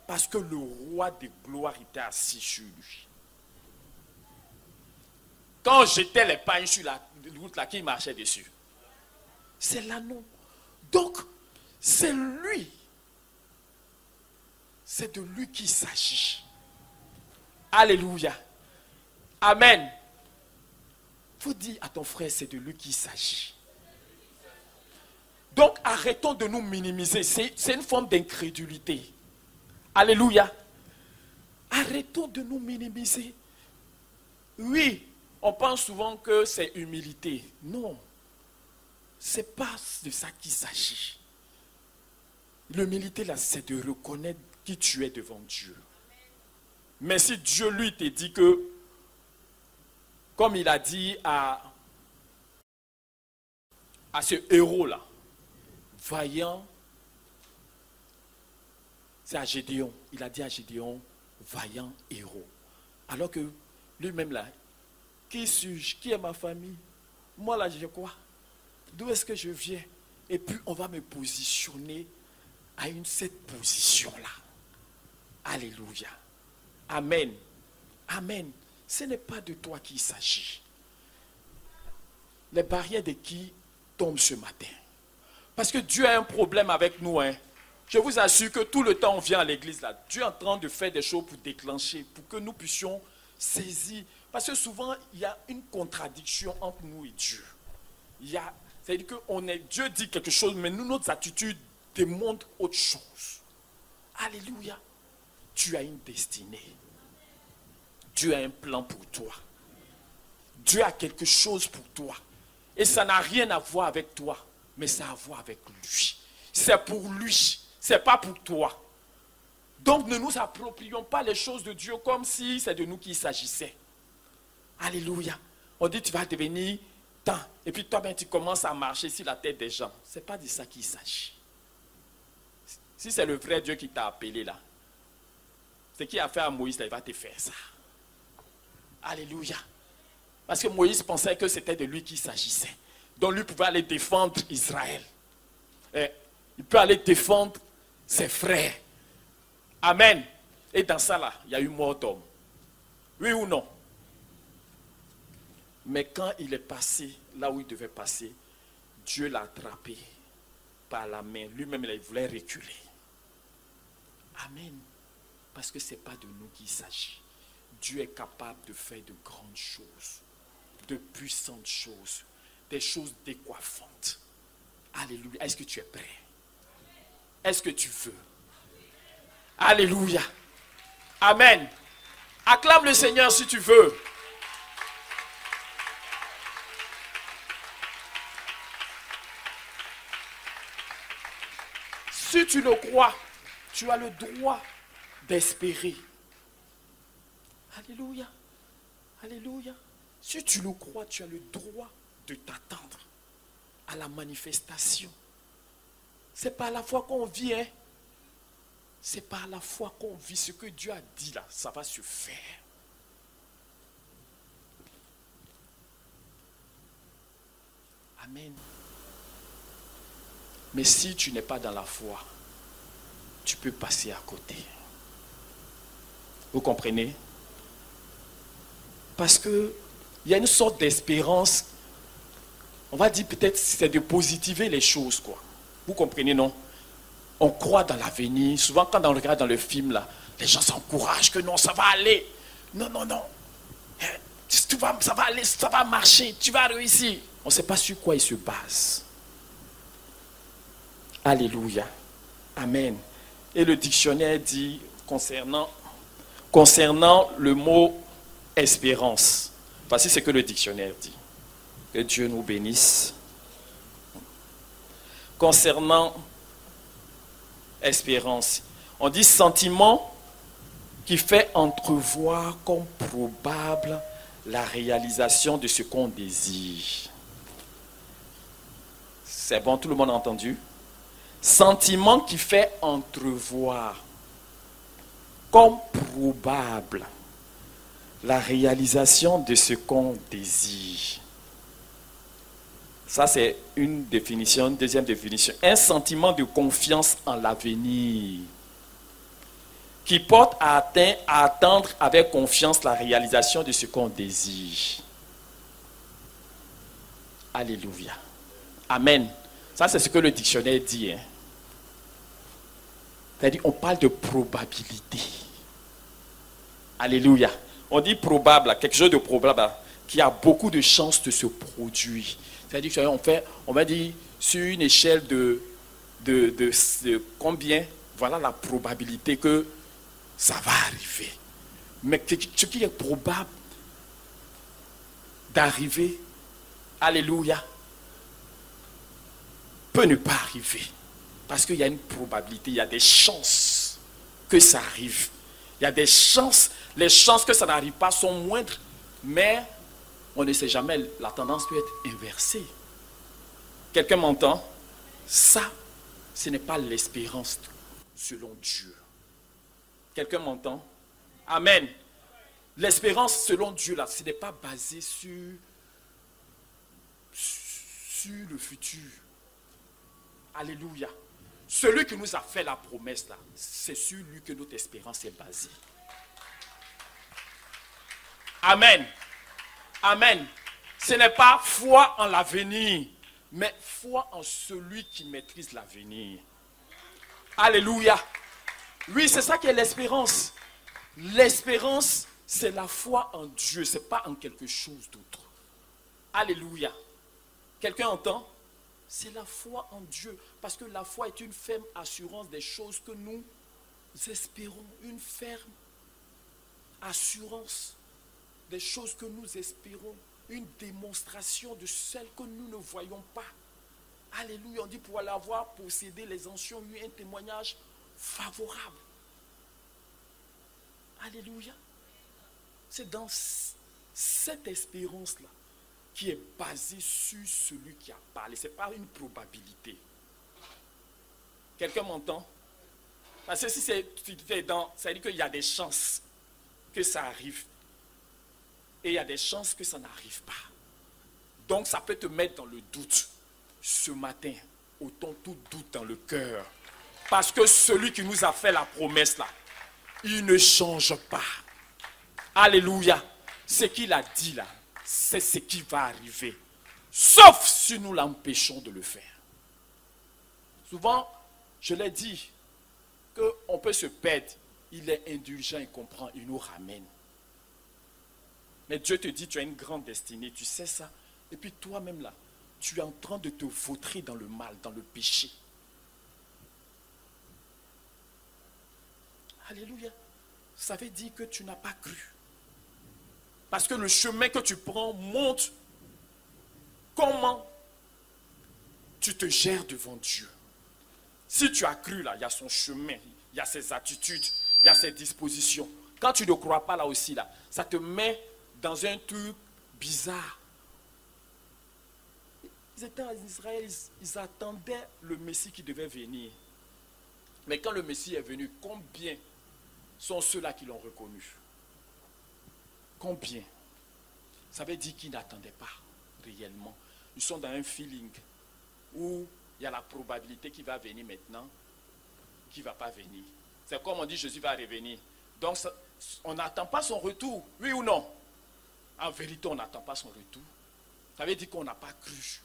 Parce que le roi de gloire était assis sur lui. Quand j'étais les pagnes sur la route là, qui marchait dessus? C'est l'anneau. Donc, c'est lui. C'est de lui qu'il s'agit. Alléluia. Amen. Il faut dire à ton frère, c'est de lui qu'il s'agit. Donc, arrêtons de nous minimiser. C'est une forme d'incrédulité. Alléluia. Arrêtons de nous minimiser. Oui, on pense souvent que c'est humilité. Non. Ce n'est pas de ça qu'il s'agit. L'humilité, là, c'est de reconnaître qui tu es devant Dieu. Mais si Dieu, lui, te dit que, comme il a dit à ce héros-là, vaillant, c'est à Gédéon. Il a dit à Gédéon, vaillant héros. Alors que lui-même, là, qui suis-je? Qui est ma famille? Moi, là, j'ai quoi? D'où est-ce que je viens? Et puis, on va me positionner à cette position-là. Alléluia. Amen. Amen. Ce n'est pas de toi qu'il s'agit. Les barrières de qui tombent ce matin? Parce que Dieu a un problème avec nous. Hein. Je vous assure que tout le temps on vient à l'église là. Dieu est en train de faire des choses pour déclencher, pour que nous puissions saisir. Parce que souvent, il y a une contradiction entre nous et Dieu. C'est-à-dire que Dieu dit quelque chose, mais nous, notre attitude démontre autre chose. Alléluia. Tu as une destinée. Dieu a un plan pour toi. Dieu a quelque chose pour toi. Et ça n'a rien à voir avec toi, mais ça a à voir avec lui. C'est pour lui, c'est pas pour toi. Donc ne nous approprions pas les choses de Dieu comme si c'est de nous qu'il s'agissait. Alléluia. On dit tu vas devenir tant. Et puis toi-même tu commences à marcher sur la tête des gens. Ce n'est pas de ça qu'il s'agit. Si c'est le vrai Dieu qui t'a appelé là, ce qu'il a fait à Moïse, là, il va te faire ça. Alléluia. Parce que Moïse pensait que c'était de lui qu'il s'agissait. Donc lui pouvait aller défendre Israël. Et il peut aller défendre ses frères. Amen. Et dans ça là, il y a eu mort d'homme. Oui ou non? Mais quand il est passé là où il devait passer, Dieu l'a attrapé par la main. Lui-même, il voulait reculer. Amen. Parce que ce n'est pas de nous qu'il s'agit. Dieu est capable de faire de grandes choses, de puissantes choses, des choses décoiffantes. Alléluia. Est-ce que tu es prêt? Est-ce que tu veux? Alléluia. Amen. Acclame le Seigneur si tu veux. Si tu le crois, tu as le droit d'espérer. Alléluia. Alléluia. Si tu le crois, tu as le droit de t'attendre à la manifestation. C'est par la foi qu'on vit, hein? C'est par la foi qu'on vit. Ce que Dieu a dit là, ça va se faire. Amen. Mais si tu n'es pas dans la foi, tu peux passer à côté. Vous comprenez? Parce qu'il y a une sorte d'espérance. On va dire peut-être c'est de positiver les choses, quoi. Vous comprenez, non? On croit dans l'avenir. Souvent, quand on regarde dans le film, là, les gens s'encouragent que non, ça va aller. Non, non, non. Ça va aller, ça va marcher, tu vas réussir. On ne sait pas sur quoi ils se basent. Alléluia. Amen. Et le dictionnaire dit, concernant le mot espérance, voici ce que le dictionnaire dit. Que Dieu nous bénisse. Concernant espérance, on dit sentiment qui fait entrevoir comme probable la réalisation de ce qu'on désire. C'est bon, tout le monde a entendu? Sentiment qui fait entrevoir comme probable la réalisation de ce qu'on désire. Ça, c'est une définition. Une deuxième définition. Un sentiment de confiance en l'avenir qui porte à attendre avec confiance la réalisation de ce qu'on désire. Alléluia. Amen. Ça, c'est ce que le dictionnaire dit. Hein. C'est-à-dire, on parle de probabilité. Alléluia. On dit probable, quelque chose de probable, qui a beaucoup de chances de se produire. C'est-à-dire, on va dire, sur une échelle de combien, voilà la probabilité que ça va arriver. Mais ce qui est probable d'arriver, alléluia, peut ne pas arriver. Parce qu'il y a une probabilité, il y a des chances que ça arrive. Il y a des chances, les chances que ça n'arrive pas sont moindres, mais on ne sait jamais, la tendance peut être inversée. Quelqu'un m'entend? Ça, ce n'est pas l'espérance selon Dieu. Quelqu'un m'entend? Amen. L'espérance selon Dieu, là, ce n'est pas basé sur le futur. Alléluia. Celui qui nous a fait la promesse, là, c'est sur lui que notre espérance est basée. Amen. Amen. Ce n'est pas foi en l'avenir, mais foi en celui qui maîtrise l'avenir. Alléluia. Oui, c'est ça qui est l'espérance. L'espérance, c'est la foi en Dieu, ce n'est pas en quelque chose d'autre. Alléluia. Quelqu'un entend? C'est la foi en Dieu. Parce que la foi est une ferme assurance des choses que nous espérons. Une ferme assurance des choses que nous espérons, une démonstration de celles que nous ne voyons pas. Alléluia, on dit pour l'avoir possédé, les anciens ont eu un témoignage favorable. Alléluia. C'est dans cette espérance-là qui est basée sur celui qui a parlé. Ce n'est pas une probabilité. Quelqu'un m'entend? Parce que si c'est dans, ça veut dire qu'il y a des chances que ça arrive. Et il y a des chances que ça n'arrive pas. Donc ça peut te mettre dans le doute. Ce matin, autant tout doute dans le cœur. Parce que celui qui nous a fait la promesse là, il ne change pas. Alléluia. Ce qu'il a dit là, c'est ce qui va arriver. Sauf si nous l'empêchons de le faire. Souvent, je l'ai dit, qu'on peut se perdre. Il est indulgent, il comprend, il nous ramène. Mais Dieu te dit, tu as une grande destinée, tu sais ça. Et puis toi-même là, tu es en train de te vautrer dans le mal, dans le péché. Alléluia. Ça veut dire que tu n'as pas cru. Parce que le chemin que tu prends montre comment tu te gères devant Dieu. Si tu as cru là, il y a son chemin, il y a ses attitudes, il y a ses dispositions. Quand tu ne crois pas là aussi, là, ça te met dans un truc bizarre. Ils étaient en Israël, ils attendaient le Messie qui devait venir. Mais quand le Messie est venu, combien sont ceux-là qui l'ont reconnu? Combien? Ça veut dire qu'ils n'attendaient pas réellement. Ils sont dans un feeling où il y a la probabilité qu'il va venir maintenant, qu'il ne va pas venir. C'est comme on dit Jésus va revenir. Donc on n'attend pas son retour, oui ou non? En vérité, on n'attend pas son retour. Ça veut dire qu'on n'a pas cru.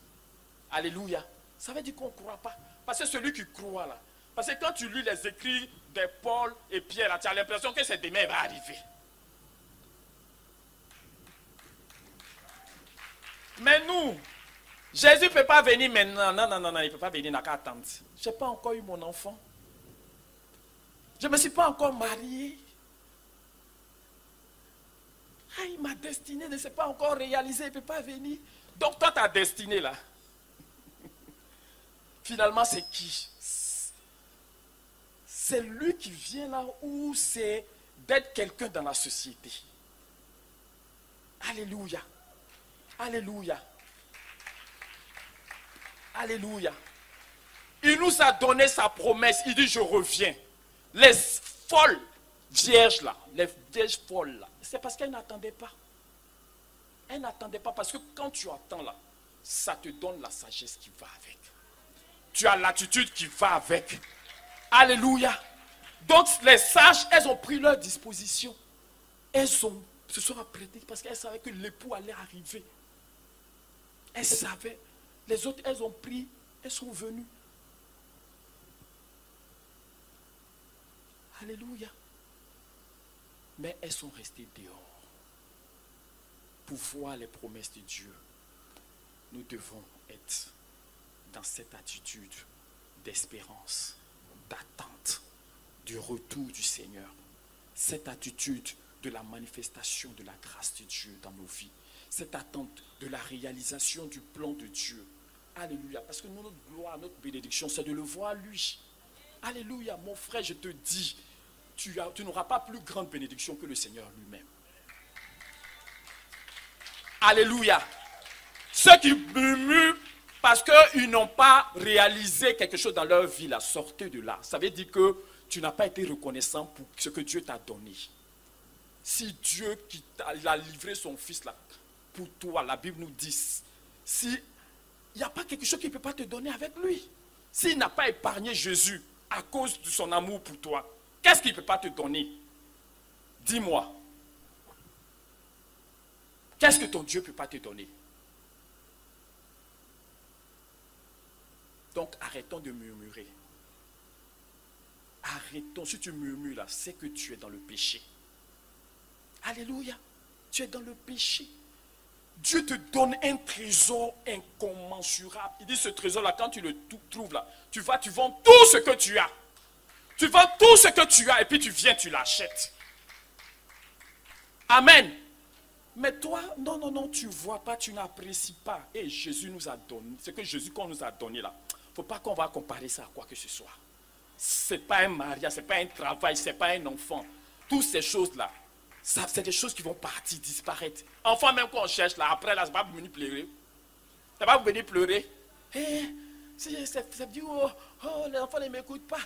Alléluia. Ça veut dire qu'on ne croit pas. Parce que celui qui croit là, parce que quand tu lis les écrits de Paul et Pierre, là, tu as l'impression que c'est demain va arriver. Mais nous, Jésus ne peut pas venir maintenant. Non, il ne peut pas venir, il n'a qu'à attendre. Je n'ai pas encore eu mon enfant. Je ne me suis pas encore marié. Ma destinée ne s'est pas encore réalisée, il ne peut pas venir. Donc toi, ta destinée là, finalement c'est qui? C'est lui qui vient là où c'est d'être quelqu'un dans la société. Alléluia. Alléluia. Alléluia. Il nous a donné sa promesse, il dit je reviens. Les folles vierges là, les vierges folles là, c'est parce qu'elles n'attendaient pas. Elles n'attendaient pas parce que quand tu attends là, ça te donne la sagesse qui va avec. Tu as l'attitude qui va avec. Alléluia. Donc les sages, elles ont pris leur disposition. Elles se sont apprêtées parce qu'elles savaient que l'époux allait arriver. Elles savaient. Les autres, elles ont pris, elles sont venues. Alléluia. Mais elles sont restées dehors. Pour voir les promesses de Dieu, nous devons être dans cette attitude d'espérance, d'attente, du retour du Seigneur. Cette attitude de la manifestation de la grâce de Dieu dans nos vies. Cette attente de la réalisation du plan de Dieu. Alléluia. Parce que notre gloire, notre bénédiction, c'est de le voir lui. Alléluia. Mon frère, je te dis, tu n'auras pas plus grande bénédiction que le Seigneur lui-même. Alléluia. Ceux qui murmurent parce qu'ils n'ont pas réalisé quelque chose dans leur vie, là, sortez de là. Ça veut dire que tu n'as pas été reconnaissant pour ce que Dieu t'a donné. Si Dieu qui a livré son fils là, pour toi, la Bible nous dit, s'il n'y a pas quelque chose qu'il ne peut pas te donner avec lui, s'il n'a pas épargné Jésus à cause de son amour pour toi, qu'est-ce qu'il ne peut pas te donner? Dis-moi. Qu'est-ce que ton Dieu ne peut pas te donner? Donc arrêtons de murmurer. Arrêtons. Si tu murmures là, c'est que tu es dans le péché. Alléluia. Tu es dans le péché. Dieu te donne un trésor incommensurable. Il dit ce trésor là, quand tu le trouves là, tu vends tout ce que tu as. Tu vends tout ce que tu as et puis tu viens, tu l'achètes. Amen. Mais toi, non, non, non, tu ne vois pas, tu n'apprécies pas. Et Jésus nous a donné, ce que Jésus qu'on nous a donné là, il ne faut pas qu'on va comparer ça à quoi que ce soit. Ce n'est pas un mariage, ce n'est pas un travail, ce n'est pas un enfant. Toutes ces choses-là, c'est des choses qui vont partir, disparaître. Enfant, même quand on cherche là, après là, ça va venir pleurer. Ça va venir pleurer. C'est dit, oh, l'enfant ne m'écoute pas.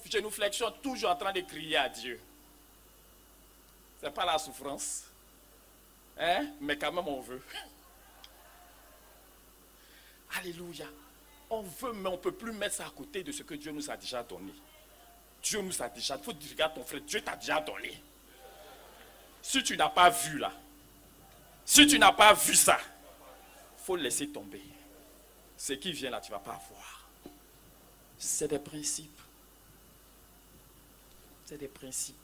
Génuflexion, toujours en train de crier à Dieu. Ce n'est pas la souffrance. Mais quand même on veut. Alléluia. On veut, mais on ne peut plus mettre ça à côté de ce que Dieu nous a déjà donné. Dieu nous a déjà, il faut dire, regarde ton frère, Dieu t'a déjà donné. Si tu n'as pas vu là, si tu n'as pas vu ça, il faut laisser tomber. Ce qui vient là, tu ne vas pas voir. C'est des principes. C'est des principes.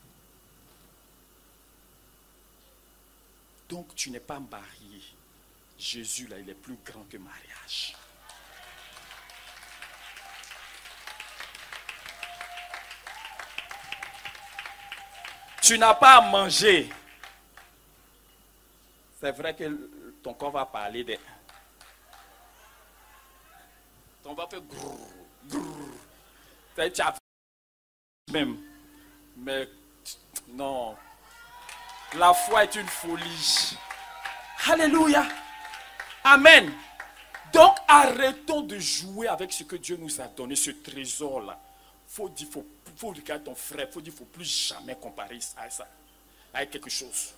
Donc tu n'es pas marié. Jésus là, il est plus grand que mariage. Tu n'as pas à manger. C'est vrai que ton corps va parler de... Ton corps fait grrr, grrr. Tu as même. Mais non. La foi est une folie. Alléluia. Amen. Donc arrêtons de jouer avec ce que Dieu nous a donné, ce trésor-là. Faut regarder ton frère, il faut dire, il ne faut plus jamais comparer ça avec quelque chose.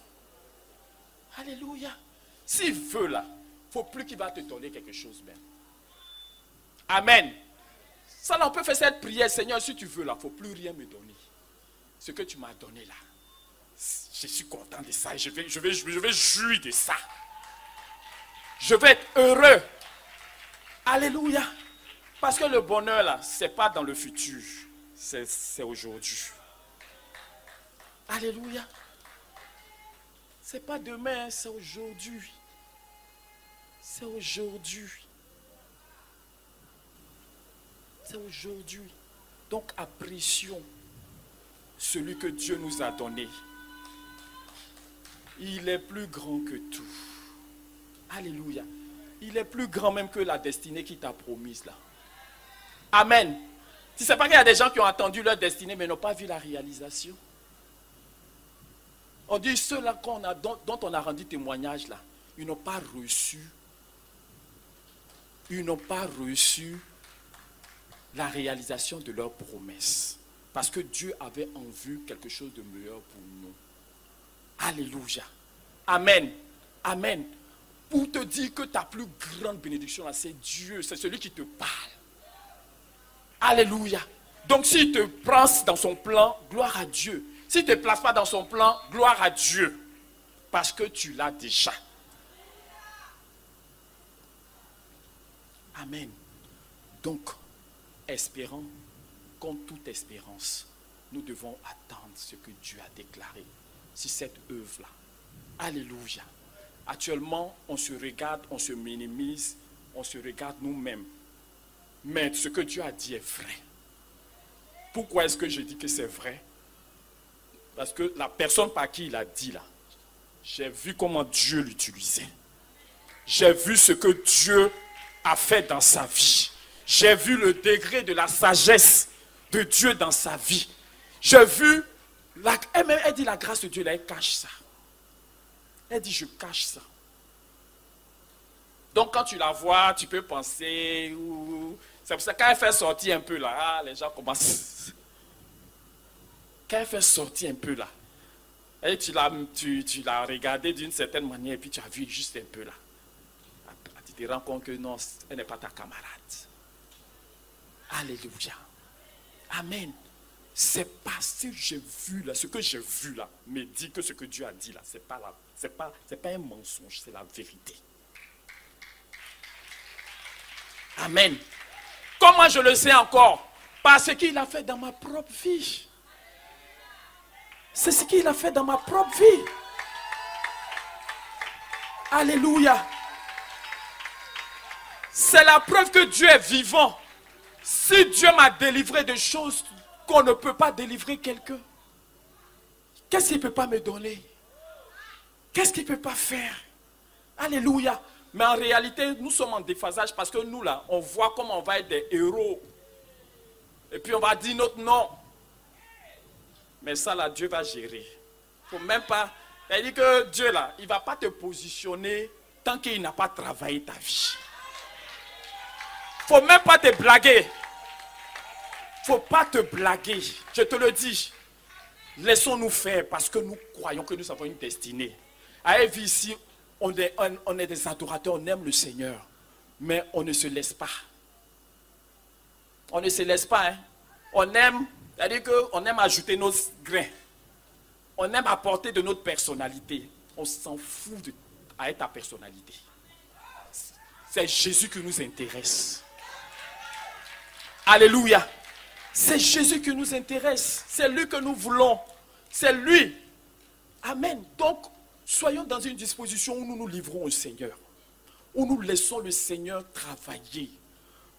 Alléluia. S'il veut là, il ne faut plus qu'il va te donner quelque chose même. Amen. Ça là, on peut faire cette prière, Seigneur, si tu veux là, il ne faut plus rien me donner. Ce que tu m'as donné là, je suis content de ça, je vais jouir de ça. Je vais être heureux. Alléluia. Parce que le bonheur là, ce n'est pas dans le futur, c'est aujourd'hui. Alléluia. Ce n'est pas demain, c'est aujourd'hui. C'est aujourd'hui. C'est aujourd'hui. Donc apprécions celui que Dieu nous a donné. Il est plus grand que tout. Alléluia. Il est plus grand même que la destinée qu'il t'a promise là. Amen. Tu ne sais pas qu'il y a des gens qui ont entendu leur destinée mais n'ont pas vu la réalisation. On dit ceux-là dont on a rendu témoignage là, ils n'ont pas reçu. Ils n'ont pas reçu la réalisation de leurs promesses. Parce que Dieu avait en vue quelque chose de meilleur pour nous. Alléluia. Amen. Amen. Pour te dire que ta plus grande bénédiction là, c'est Dieu, c'est celui qui te parle. Alléluia. Donc s'il te prend dans son plan, gloire à Dieu. S'il ne te place pas dans son plan, gloire à Dieu. Parce que tu l'as déjà. Amen. Donc, espérons, comme toute espérance, nous devons attendre ce que Dieu a déclaré sur cette œuvre-là. Alléluia. Actuellement, on se regarde, on se minimise, on se regarde nous-mêmes. Mais ce que Dieu a dit est vrai. Pourquoi est-ce que je dis que c'est vrai? Parce que la personne par qui il a dit là, j'ai vu comment Dieu l'utilisait. J'ai vu ce que Dieu a fait dans sa vie. J'ai vu le degré de la sagesse de Dieu dans sa vie. J'ai vu, elle dit la grâce de Dieu, là, elle cache ça. Elle dit je cache ça. Donc quand tu la vois, tu peux penser, c'est pour ça quand elle fait sortir un peu là, les gens commencent. Quand elle fait sortir un peu là, et tu l'as regardé d'une certaine manière et puis tu as vu juste un peu là. Tu te rends compte que non, elle n'est pas ta camarade. Alléluia. Amen. C'est parce que j'ai vu là, ce que j'ai vu là, me dit que ce que Dieu a dit là, c'est pas un mensonge, c'est la vérité. Amen. Comment je le sais encore? Parce qu'il a fait dans ma propre vie. C'est ce qu'il a fait dans ma propre vie. Alléluia. C'est la preuve que Dieu est vivant. Si Dieu m'a délivré de choses qu'on ne peut pas délivrer quelqu'un, qu'est-ce qu'il ne peut pas me donner? Qu'est-ce qu'il ne peut pas faire? Alléluia. Mais en réalité, nous sommes en déphasage parce que nous, là, on voit comment on va être des héros. Et puis on va dire notre nom. Mais ça, là, Dieu va gérer. Faut même pas... Il dit que Dieu, là, il ne va pas te positionner tant qu'il n'a pas travaillé ta vie. Faut même pas te blaguer. Faut pas te blaguer. Je te le dis. Laissons-nous faire parce que nous croyons que nous avons une destinée. À Eve ici, on est des adorateurs, on aime le Seigneur. Mais on ne se laisse pas. On ne se laisse pas. Hein. On aime, c'est-à-dire qu'on aime ajouter nos grains. On aime apporter de notre personnalité. On s'en fout avec ta personnalité. C'est Jésus qui nous intéresse. Alléluia. C'est Jésus qui nous intéresse. C'est lui que nous voulons. C'est lui. Amen. Donc, soyons dans une disposition où nous nous livrons au Seigneur. Où nous laissons le Seigneur travailler.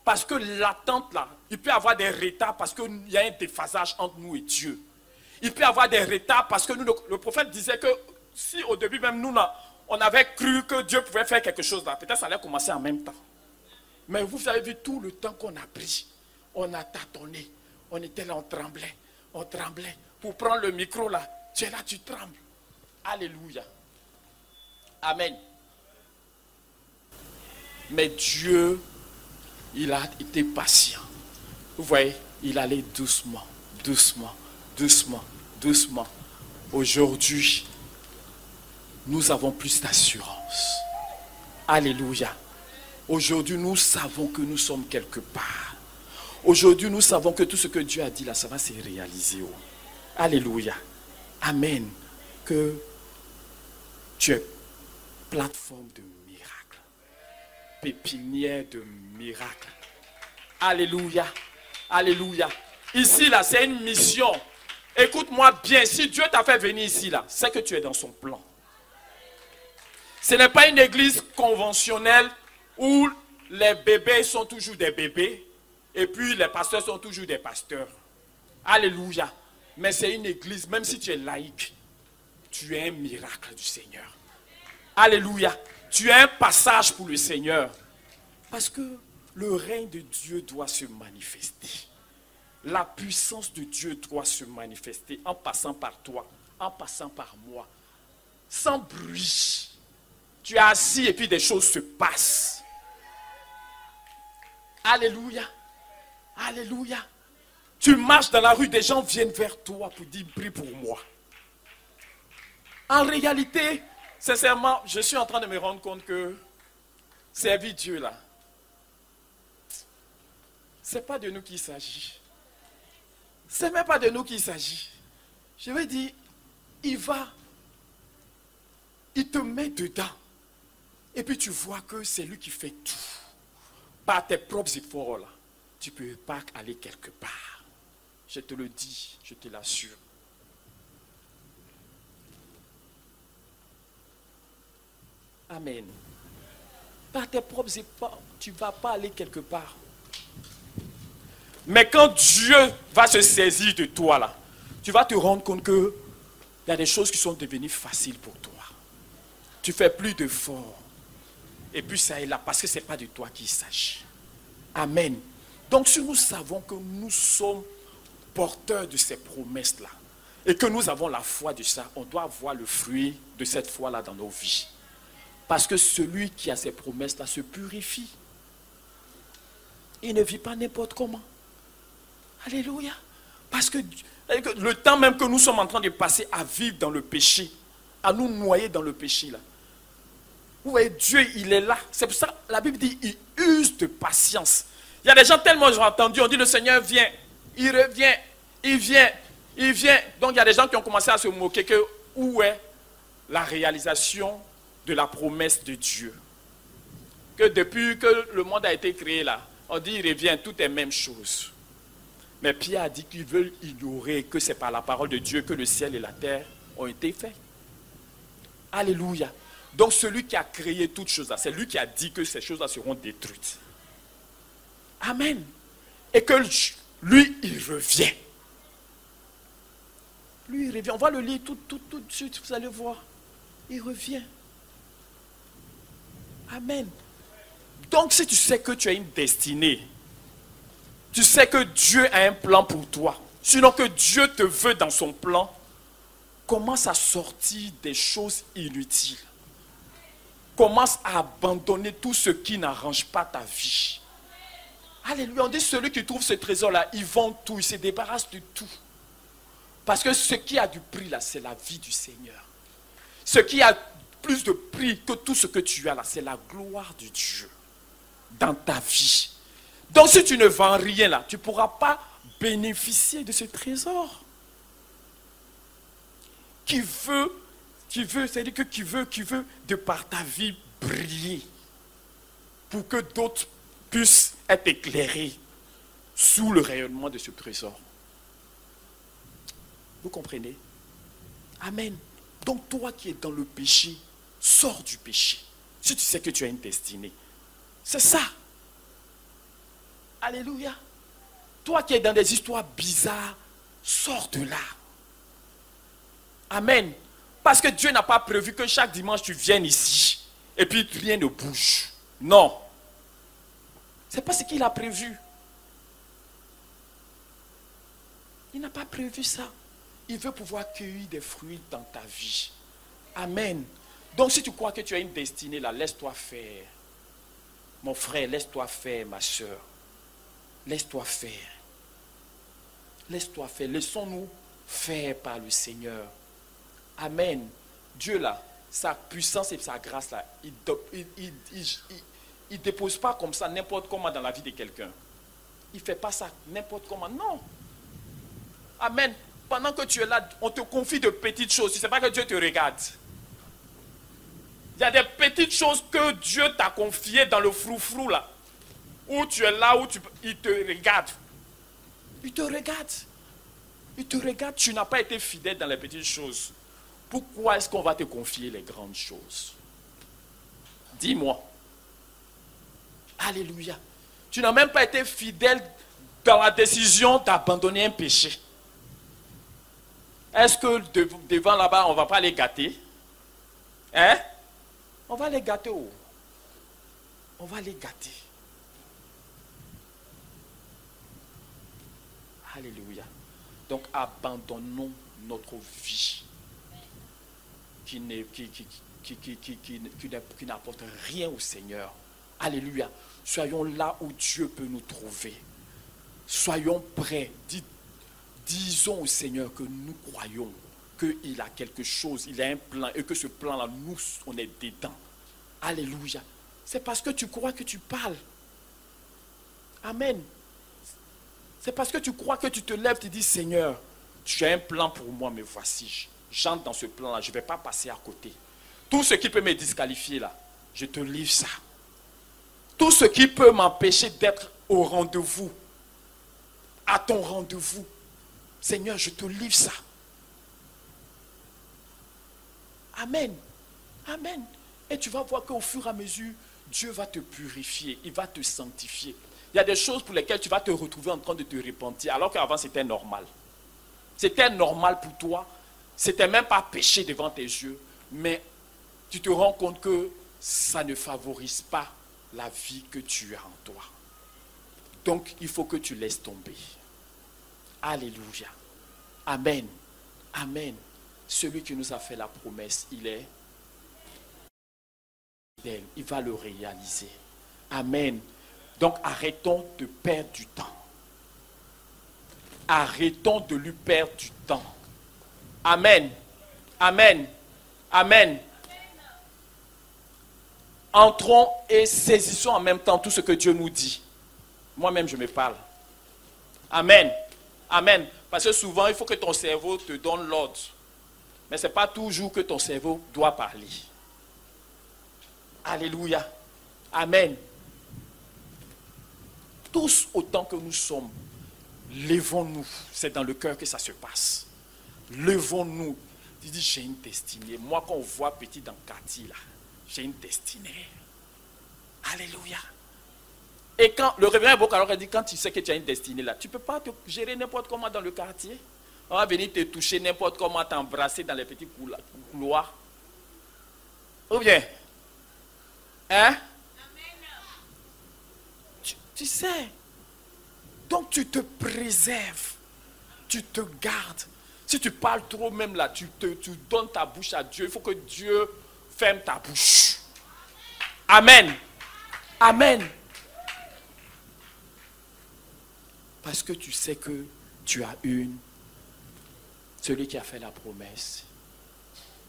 Parce que l'attente là, il peut y avoir des retards parce qu'il y a un déphasage entre nous et Dieu. Il peut y avoir des retards parce que nous, le prophète disait que si au début même nous, on avait cru que Dieu pouvait faire quelque chose là, peut-être ça allait commencer en même temps. Mais vous avez vu tout le temps qu'on a pris. On a tâtonné. On était là, on tremblait. On tremblait. Pour prendre le micro là, tu es là, tu trembles. Alléluia. Amen. Mais Dieu, il a été patient. Vous voyez, il allait doucement, doucement, doucement, doucement. Aujourd'hui, nous avons plus d'assurance. Alléluia. Aujourd'hui, nous savons que nous sommes quelque part. Aujourd'hui, nous savons que tout ce que Dieu a dit là, ça va se réaliser. Oh. Alléluia. Amen. Que tu es plateforme de miracles. Pépinière de miracles. Alléluia. Alléluia. Ici, là, c'est une mission. Écoute-moi bien. Si Dieu t'a fait venir ici, là, c'est que tu es dans son plan. Ce n'est pas une église conventionnelle où les bébés sont toujours des bébés et puis les pasteurs sont toujours des pasteurs. Alléluia. Mais c'est une église, même si tu es laïque, tu es un miracle du Seigneur. Alléluia. Tu es un passage pour le Seigneur. Parce que le règne de Dieu doit se manifester. La puissance de Dieu doit se manifester en passant par toi, en passant par moi. Sans bruit. Tu es assis et puis des choses se passent. Alléluia. Alléluia. Tu marches dans la rue, des gens viennent vers toi pour dire prie pour moi. En réalité, sincèrement, je suis en train de me rendre compte que servir Dieu là, ce n'est pas de nous qu'il s'agit. Ce n'est même pas de nous qu'il s'agit. Je veux dire, il te met dedans. Et puis tu vois que c'est lui qui fait tout. Par tes propres efforts là, tu ne peux pas aller quelque part. Je te le dis, je te l'assure. Amen. Par tes propres efforts, tu ne vas pas aller quelque part. Mais quand Dieu va se saisir de toi là, tu vas te rendre compte que il y a des choses qui sont devenues faciles pour toi. Tu ne fais plus d'efforts. Et puis ça est là, parce que ce n'est pas de toi qu'il s'agit. Amen. Donc si nous savons que nous sommes porteurs de ces promesses-là, et que nous avons la foi de ça, on doit voir le fruit de cette foi-là dans nos vies. Parce que celui qui a ces promesses-là se purifie. Il ne vit pas n'importe comment. Alléluia. Parce que le temps même que nous sommes en train de passer à vivre dans le péché, à nous noyer dans le péché là. Vous voyez, Dieu, il est là. C'est pour ça que la Bible dit, il use de patience. Il y a des gens tellement, j'ai entendu, on dit le Seigneur vient, il revient, il vient, il vient. Donc il y a des gens qui ont commencé à se moquer que où est la réalisation de la promesse de Dieu. Que depuis que le monde a été créé là, on dit il revient, tout est même chose. Mais Pierre a dit qu'ils veulent ignorer que c'est par la parole de Dieu que le ciel et la terre ont été faits. Alléluia. Donc celui qui a créé toutes choses là, c'est lui qui a dit que ces choses là seront détruites. Amen. Et que lui, il revient. Lui, il revient. On va le lire tout de suite, vous allez voir. il revient. Amen. Donc si tu sais que tu as une destinée, tu sais que Dieu a un plan pour toi, sinon que Dieu te veut dans son plan, commence à sortir des choses inutiles. Commence à abandonner tout ce qui n'arrange pas ta vie. Alléluia. On dit celui qui trouve ce trésor-là, il vend tout, il se débarrasse de tout. Parce que ce qui a du prix là, c'est la vie du Seigneur. Ce qui a plus de prix que tout ce que tu as là, c'est la gloire de Dieu dans ta vie. Donc si tu ne vends rien là, tu ne pourras pas bénéficier de ce trésor. C'est-à-dire que qui veut de par ta vie briller pour que d'autres puissent être éclairés sous le rayonnement de ce trésor. Vous comprenez? Amen. Donc toi qui es dans le péché, sors du péché. Si tu sais que tu as une destinée. C'est ça. Alléluia. Toi qui es dans des histoires bizarres, sors de là. Amen. Parce que Dieu n'a pas prévu que chaque dimanche tu viennes ici et puis rien ne bouge. Non. Ce n'est pas ce qu'il a prévu. Il n'a pas prévu ça. Il veut pouvoir cueillir des fruits dans ta vie. Amen. Donc si tu crois que tu as une destinée là, laisse-toi faire. Mon frère, laisse-toi faire, ma soeur. Laisse-toi faire. Laisse-toi faire. Laissons-nous faire par le Seigneur. Amen. Dieu là, sa puissance et sa grâce là, il ne dépose pas comme ça n'importe comment dans la vie de quelqu'un. Il ne fait pas ça n'importe comment. Non. Amen. Pendant que tu es là, on te confie de petites choses. Tu ne sais pas que Dieu te regarde. Il y a des petites choses que Dieu t'a confiées dans le froufrou là. Où tu es là, il te regarde. Il te regarde. Il te regarde. Tu n'as pas été fidèle dans les petites choses. Pourquoi est-ce qu'on va te confier les grandes choses? Dis-moi. Alléluia. Tu n'as même pas été fidèle dans la décision d'abandonner un péché. Est-ce que devant là-bas, on ne va pas les gâter? Hein? On va les gâter où? On va les gâter. Alléluia. Donc abandonnons notre vie qui n'apporte rien au Seigneur. Alléluia. Soyons là où Dieu peut nous trouver. Soyons prêts. Disons au Seigneur que nous croyons qu'il a quelque chose, il a un plan et que ce plan-là, nous, on est dedans. Alléluia. C'est parce que tu crois que tu parles. Amen. C'est parce que tu crois que tu te lèves, tu dis Seigneur, tu as un plan pour moi, mais voici, j'entre dans ce plan-là, je ne vais pas passer à côté. Tout ce qui peut me disqualifier là, je te livre ça. Tout ce qui peut m'empêcher d'être au rendez-vous, à ton rendez-vous, Seigneur, je te livre ça. Amen. Amen. Et tu vas voir qu'au fur et à mesure, Dieu va te purifier, il va te sanctifier. Il y a des choses pour lesquelles tu vas te retrouver en train de te repentir, alors qu'avant c'était normal. C'était normal pour toi, c'était même pas péché devant tes yeux, mais tu te rends compte que ça ne favorise pas la vie que tu as en toi. Donc il faut que tu laisses tomber. Alléluia. Amen. Amen. Celui qui nous a fait la promesse, il est fidèle. Il va le réaliser. Amen. Donc arrêtons de perdre du temps. Arrêtons de lui perdre du temps. Amen. Amen. Amen. Entrons et saisissons en même temps tout ce que Dieu nous dit. Moi-même, je me parle. Amen. Amen. Parce que souvent, il faut que ton cerveau te donne l'ordre. Mais ce n'est pas toujours que ton cerveau doit parler. Alléluia. Amen. Tous autant que nous sommes, levons-nous. C'est dans le cœur que ça se passe. Levons-nous. Tu dis, j'ai une destinée. Moi, quand on voit petit dans le quartier, là, j'ai une destinée. Alléluia. Et quand le révérend Bokaro a dit, quand tu sais que tu as une destinée là, tu ne peux pas te gérer n'importe comment dans le quartier. On va venir te toucher n'importe comment, t'embrasser dans les petits couloirs. Ou bien? Hein? Tu sais. Donc tu te préserves. Tu te gardes. Si tu parles trop même là, tu donnes ta bouche à Dieu. Il faut que Dieu ferme ta bouche. Amen. Amen. Parce que tu sais que tu as celui qui a fait la promesse,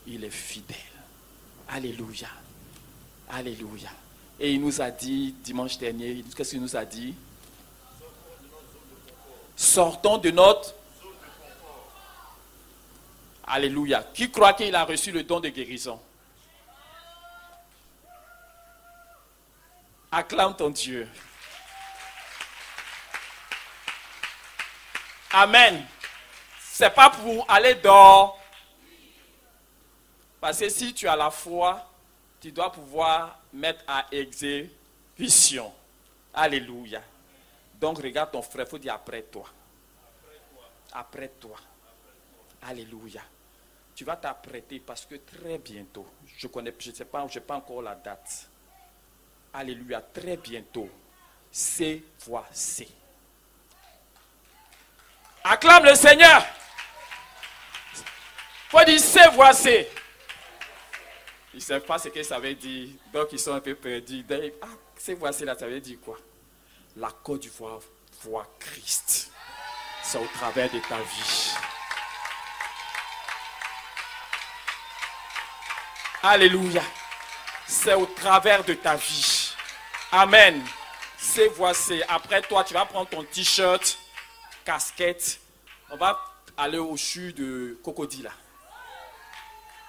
il est fidèle. Alléluia. Alléluia. Et il nous a dit, dimanche dernier, qu'est-ce qu'il nous a dit? Sortons de notre... Alléluia. Qui croit qu'il a reçu le don de guérison? Acclame ton Dieu. Amen. C'est pas pour aller dehors. Parce que si tu as la foi, tu dois pouvoir mettre à exécution. Alléluia. Donc regarde ton frère, il faut dire après toi. Après toi. Alléluia. Tu vas t'apprêter parce que très bientôt, je ne sais pas, je n'ai pas encore la date. Alléluia, très bientôt, c'est voici. Acclame le Seigneur. Faut dire c'est voici. Ils ne savent pas ce que ça veut dire, donc ils sont un peu perdus. Ah, c'est voici là, ça veut dire quoi? La Côte d'Ivoire voit Christ. C'est au travers de ta vie. Alléluia. C'est au travers de ta vie. Amen. C'est voici. Après toi, tu vas prendre ton t-shirt, casquette. On va aller au CHU de Cocody là.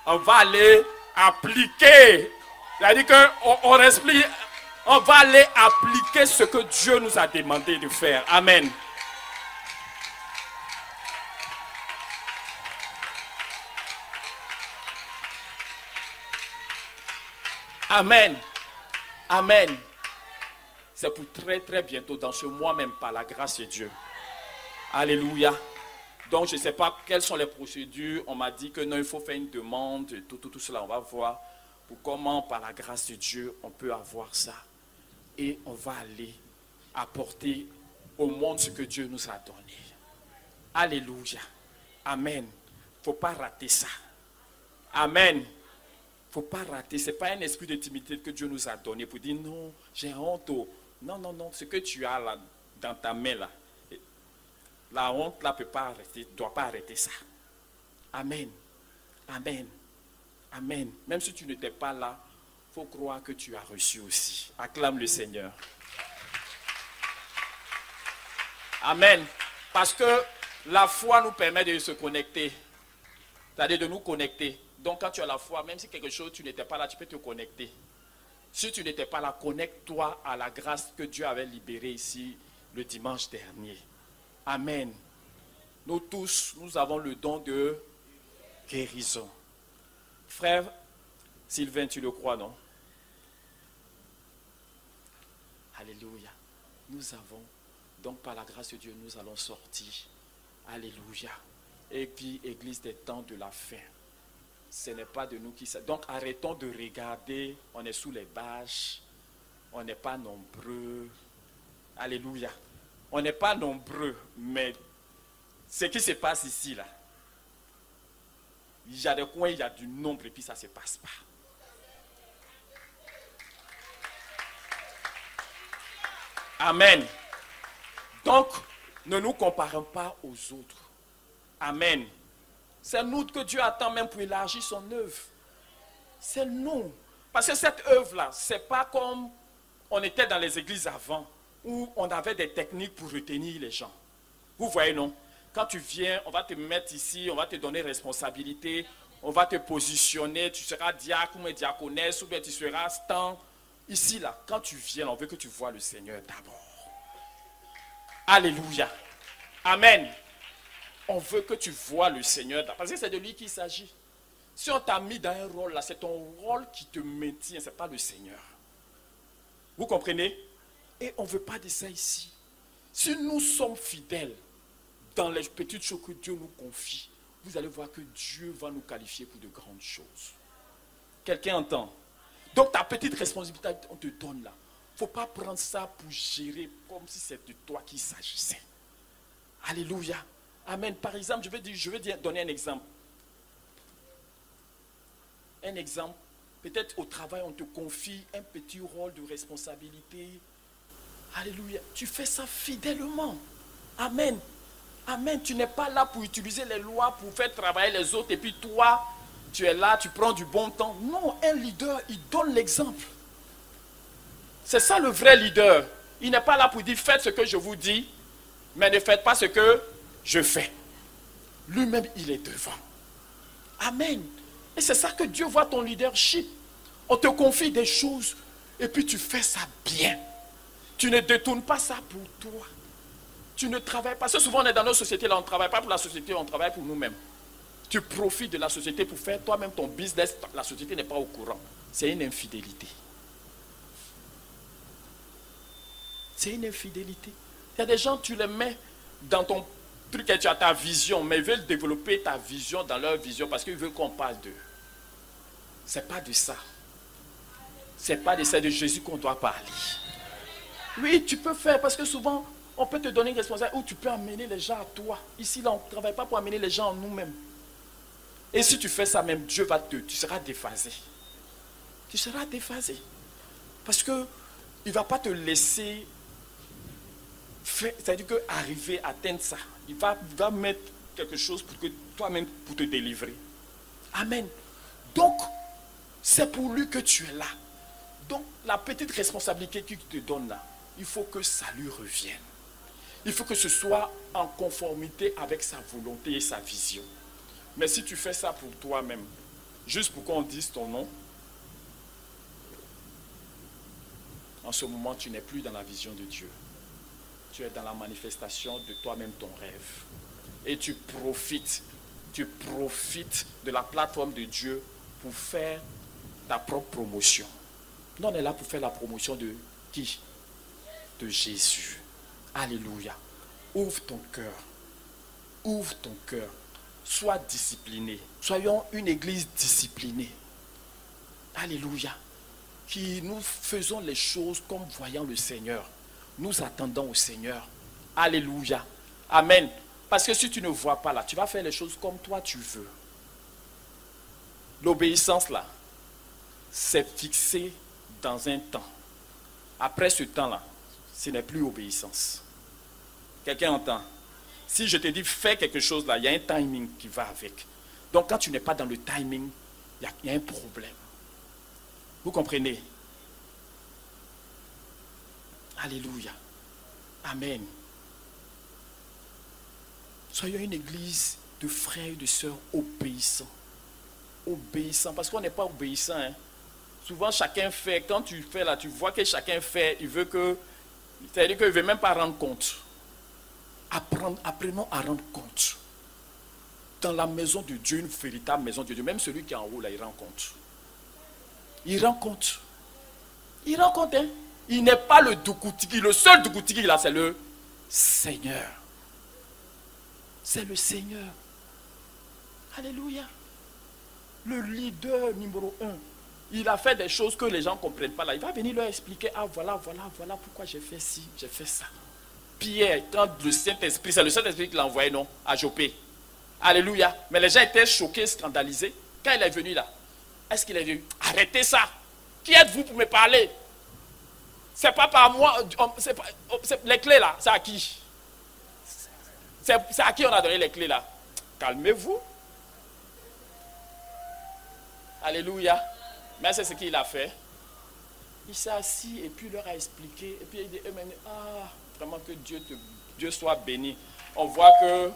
On va aller appliquer. C'est-à-dire qu'on explique. On va aller appliquer ce que Dieu nous a demandé de faire. Amen. Amen. Amen. C'est pour très très bientôt, dans ce mois même, par la grâce de Dieu. Alléluia. Donc je ne sais pas quelles sont les procédures. On m'a dit que non, il faut faire une demande, tout cela. On va voir pour comment, par la grâce de Dieu, on peut avoir ça. Et on va aller apporter au monde ce que Dieu nous a donné. Alléluia. Amen. Il ne faut pas rater ça. Amen. Il ne faut pas rater. Ce n'est pas un esprit de timidité que Dieu nous a donné pour dire non, j'ai honte. Non, non, non. Ce que tu as là, dans ta main là, la honte là ne doit pas arrêter ça. Amen. Amen. Amen. Même si tu n'étais pas là, il faut croire que tu as reçu aussi. Acclame le Seigneur. Amen. Parce que la foi nous permet de se connecter. C'est-à-dire de nous connecter. Donc quand tu as la foi, même si quelque chose, tu n'étais pas là, tu peux te connecter. Si tu n'étais pas là, connecte-toi à la grâce que Dieu avait libérée ici le dimanche dernier. Amen. Nous tous, nous avons le don de guérison. Frère Sylvain, tu le crois, non? Alléluia. Nous avons, donc par la grâce de Dieu, nous allons sortir. Alléluia. Et puis, Église des temps de la fin. Ce n'est pas de nous qui... Donc, arrêtons de regarder. On est sous les bâches. On n'est pas nombreux. Alléluia. On n'est pas nombreux, mais ce qui se passe ici, là, il y a des coins, il y a du nombre, et puis ça ne se passe pas. Amen. Donc, ne nous comparons pas aux autres. Amen. C'est nous que Dieu attend même pour élargir son œuvre. C'est nous. Parce que cette œuvre-là, ce n'est pas comme on était dans les églises avant, où on avait des techniques pour retenir les gens. Vous voyez, non? Quand tu viens, on va te mettre ici, on va te donner responsabilité, on va te positionner, tu seras diacre ou diaconesse, ou bien tu seras stand. Ici, là, quand tu viens, on veut que tu vois le Seigneur d'abord. Alléluia. Amen. On veut que tu vois le Seigneur d'abord, parce que c'est de lui qu'il s'agit. Si on t'a mis dans un rôle, là, c'est ton rôle qui te maintient, ce n'est pas le Seigneur. Vous comprenez? Et on ne veut pas de ça ici. Si nous sommes fidèles dans les petites choses que Dieu nous confie, vous allez voir que Dieu va nous qualifier pour de grandes choses. Quelqu'un entend? Donc ta petite responsabilité, on te donne là. Il ne faut pas prendre ça pour gérer comme si c'était de toi qu'il s'agissait. Alléluia. Amen. Par exemple, je vais donner un exemple. Un exemple. Peut-être au travail, on te confie un petit rôle de responsabilité. Alléluia. Tu fais ça fidèlement. Amen. Amen. Tu n'es pas là pour utiliser les lois pour faire travailler les autres et puis toi, tu es là, tu prends du bon temps. Non, un leader, il donne l'exemple. C'est ça le vrai leader. Il n'est pas là pour dire faites ce que je vous dis, mais ne faites pas ce que je fais. Lui-même, il est devant. Amen. Et c'est ça que Dieu voit ton leadership. On te confie des choses et puis tu fais ça bien. Tu ne détournes pas ça pour toi. Tu ne travailles pas. Parce que souvent on est dans nos sociétés, là on ne travaille pas pour la société, on travaille pour nous-mêmes. Tu profites de la société pour faire toi-même ton business. La société n'est pas au courant. C'est une infidélité. C'est une infidélité. Il y a des gens, tu les mets dans ton truc et tu as ta vision, mais ils veulent développer ta vision dans leur vision parce qu'ils veulent qu'on parle d'eux. Ce n'est pas de ça. Ce n'est pas de ça de Jésus qu'on doit parler. Oui, tu peux faire parce que souvent, on peut te donner une responsabilité où tu peux amener les gens à toi. Ici, là, on ne travaille pas pour amener les gens en nous-mêmes. Et si tu fais ça même, Dieu va tu seras déphasé. Tu seras déphasé. Parce qu'il ne va pas te laisser faire, c'est-à-dire qu'arriver à atteindre ça. Il va mettre quelque chose pour que toi-même, pour te délivrer. Amen. Donc, c'est pour lui que tu es là. Donc, la petite responsabilité qu'il te donne là, il faut que ça lui revienne. Il faut que ce soit en conformité avec sa volonté et sa vision. Mais si tu fais ça pour toi-même, juste pour qu'on dise ton nom, en ce moment, tu n'es plus dans la vision de Dieu. Tu es dans la manifestation de toi-même, ton rêve. Et tu profites de la plateforme de Dieu pour faire ta propre promotion. Nous, on est là pour faire la promotion de qui? De Jésus. Alléluia. Ouvre ton cœur. Ouvre ton cœur. Sois discipliné. Soyons une église disciplinée. Alléluia. Qui nous faisons les choses comme voyant le Seigneur. Nous attendons au Seigneur. Alléluia. Amen. Parce que si tu ne vois pas là, tu vas faire les choses comme toi tu veux. L'obéissance là, c'est fixé dans un temps. Après ce temps-là, ce n'est plus obéissance. Quelqu'un entend? Si je te dis fais quelque chose là, il y a un timing qui va avec. Donc quand tu n'es pas dans le timing, il y a un problème. Vous comprenez? Alléluia. Amen. Soyons une église de frères et de sœurs obéissants. Obéissants. Parce qu'on n'est pas obéissant. Hein. Souvent, chacun fait. Quand tu fais là, tu vois que chacun fait. Il veut que. C'est-à-dire qu'il ne veut même pas rendre compte. Apprenons à rendre compte. Dans la maison de Dieu, une véritable maison de Dieu, même celui qui est en haut là, il rend compte. Il rend compte. Il rend compte, hein. Il n'est pas le Doukoutiki. Le seul Doukoutiki là, c'est le Seigneur. C'est le Seigneur. Alléluia. Le leader numéro 1. Il a fait des choses que les gens ne comprennent pas là. Il va venir leur expliquer, ah voilà pourquoi j'ai fait ci, j'ai fait ça. Pierre, quand le Saint-Esprit, c'est le Saint-Esprit qui l'a envoyé, non, à Jopé. Alléluia. Mais les gens étaient choqués, scandalisés. Quand il est venu là, est-ce qu'il est venu? Arrêtez ça. Qui êtes-vous pour me parler? C'est pas par moi. Les clés là, c'est à qui? C'est à qui on a donné les clés là? Calmez-vous. Alléluia. Mais c'est ce qu'il a fait. Il s'est assis et puis il leur a expliqué. Et puis il dit, ah, vraiment que Dieu soit béni. On voit que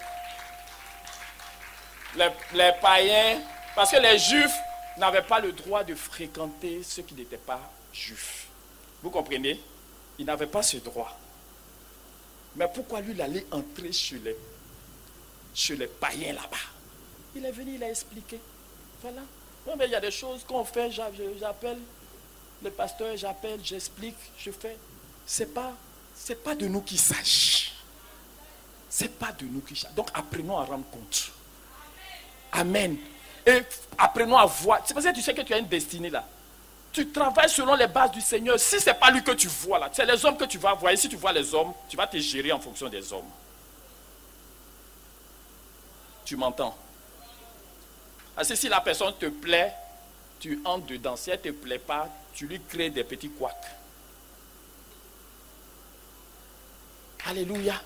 les païens, parce que les juifs n'avaient pas le droit de fréquenter ceux qui n'étaient pas juifs. Vous comprenez? Ils n'avaient pas ce droit. Mais pourquoi lui, il allait entrer chez les païens là-bas? Il est venu, il a expliqué. Voilà. Non, mais il y a des choses qu'on fait, j'appelle le pasteur, j'explique, je fais. C'est pas de nous qu'il s'agit. C'est pas de nous qu'il s'agit. Donc apprenons à rendre compte. Amen. Et apprenons à voir. C'est parce que tu sais que tu as une destinée là. Tu travailles selon les bases du Seigneur. Si ce n'est pas lui que tu vois là, c'est les hommes que tu vas voir. Et si tu vois les hommes, tu vas te gérer en fonction des hommes. Tu m'entends? Si la personne te plaît, tu entres dedans. Si elle ne te plaît pas, tu lui crées des petits couacs. Alléluia.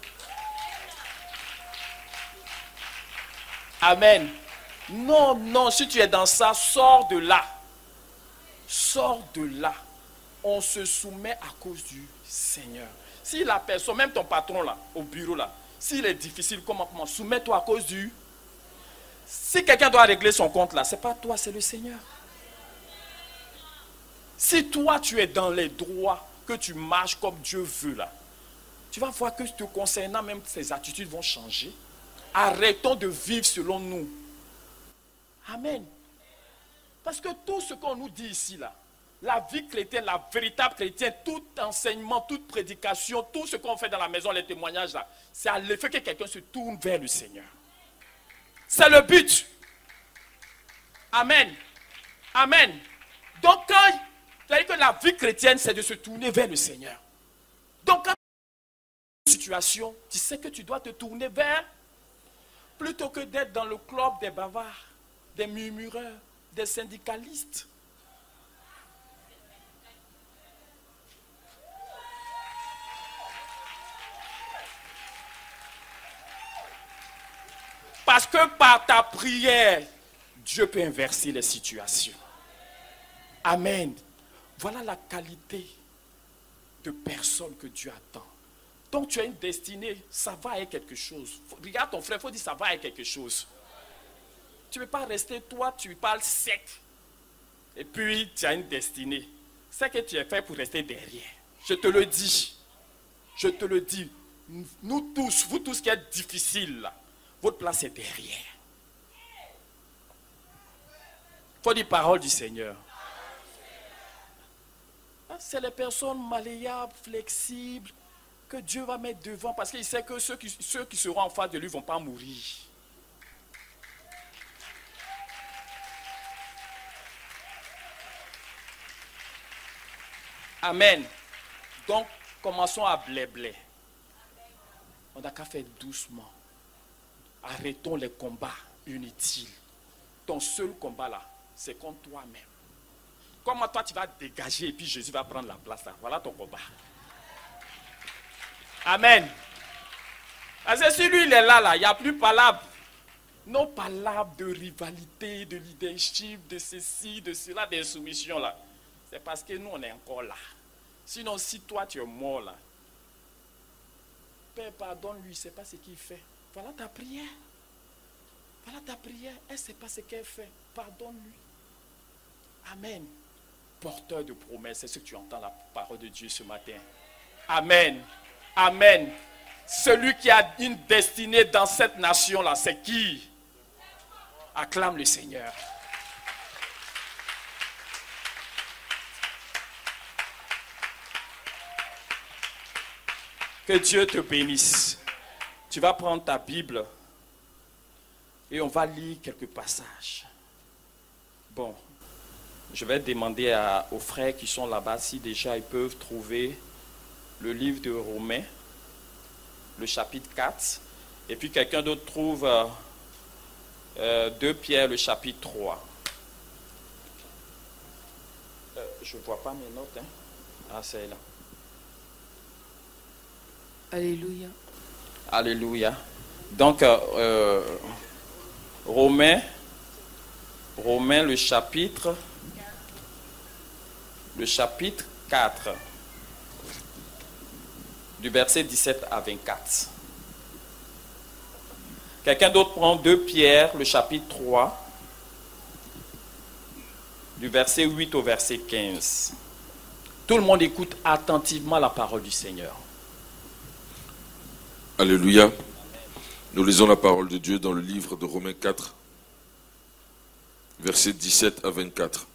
Amen. Non, non, si tu es dans ça, sors de là. Sors de là. On se soumet à cause du Seigneur. Si la personne, même ton patron là, au bureau là, s'il est difficile, comment soumets-toi à cause du... Si quelqu'un doit régler son compte là, ce n'est pas toi, c'est le Seigneur. Si toi tu es dans les droits, que tu marches comme Dieu veut là, tu vas voir que te concernant, même tes attitudes vont changer. Arrêtons de vivre selon nous. Amen. Parce que tout ce qu'on nous dit ici là, la vie chrétienne, la véritable chrétienne, tout enseignement, toute prédication, tout ce qu'on fait dans la maison, les témoignages là, c'est à l'effet que quelqu'un se tourne vers le Seigneur. C'est le but. Amen. Amen. Donc quand, c'est-à-dire que la vie chrétienne, c'est de se tourner vers le Seigneur. Donc quand tu es dans une situation, tu sais que tu dois te tourner vers, plutôt que d'être dans le club des bavards, des murmureurs, des syndicalistes. Parce que par ta prière, Dieu peut inverser les situations. Amen. Voilà la qualité de personne que Dieu attend. Donc tu as une destinée, ça va avec quelque chose. Regarde ton frère, il faut dire ça va avec quelque chose. Tu ne peux pas rester, toi, tu parles sec. Et puis tu as une destinée. C'est que tu es fait pour rester derrière. Je te le dis. Je te le dis. Nous tous, vous tous qui êtes difficiles là, votre place est derrière. Il faut dire parole du Seigneur. C'est les personnes malléables, flexibles, que Dieu va mettre devant parce qu'il sait que ceux qui seront en face de lui ne vont pas mourir. Amen. Donc, commençons à blé-blé. On n'a qu'à faire doucement. Arrêtons les combats inutiles. Ton seul combat là, c'est contre toi-même. Comment toi tu vas dégager et puis Jésus va prendre la place là. Voilà ton combat. Amen. Parce que si lui il est là, il n'y a plus palabres. Nos palabres de rivalité, de leadership, de ceci, de cela, des soumissions là. C'est parce que nous on est encore là. Sinon si toi tu es mort là, Père pardonne-lui, c'est pas ce qu'il fait. Voilà ta prière. Voilà ta prière. Elle ne sait pas ce qu'elle fait. Pardonne-lui. Amen. Porteur de promesses, c'est ce que tu entends la parole de Dieu ce matin. Amen. Amen. Celui qui a une destinée dans cette nation-là, c'est qui? Acclame le Seigneur. Que Dieu te bénisse. Tu vas prendre ta Bible et on va lire quelques passages. Bon, je vais demander aux frères qui sont là-bas si déjà ils peuvent trouver le livre de Romains, le chapitre 4. Et puis quelqu'un d'autre trouve 2 Pierre, le chapitre 3. Je ne vois pas mes notes. Hein. Ah, c'est là. Alléluia. Alléluia. Donc, Romains, le chapitre 4, du verset 17 à 24. Quelqu'un d'autre prend 2 Pierre, le chapitre 3, du verset 8 au verset 15. Tout le monde écoute attentivement la parole du Seigneur. Alléluia. Nous lisons la parole de Dieu dans le livre de Romains 4, versets 17 à 24.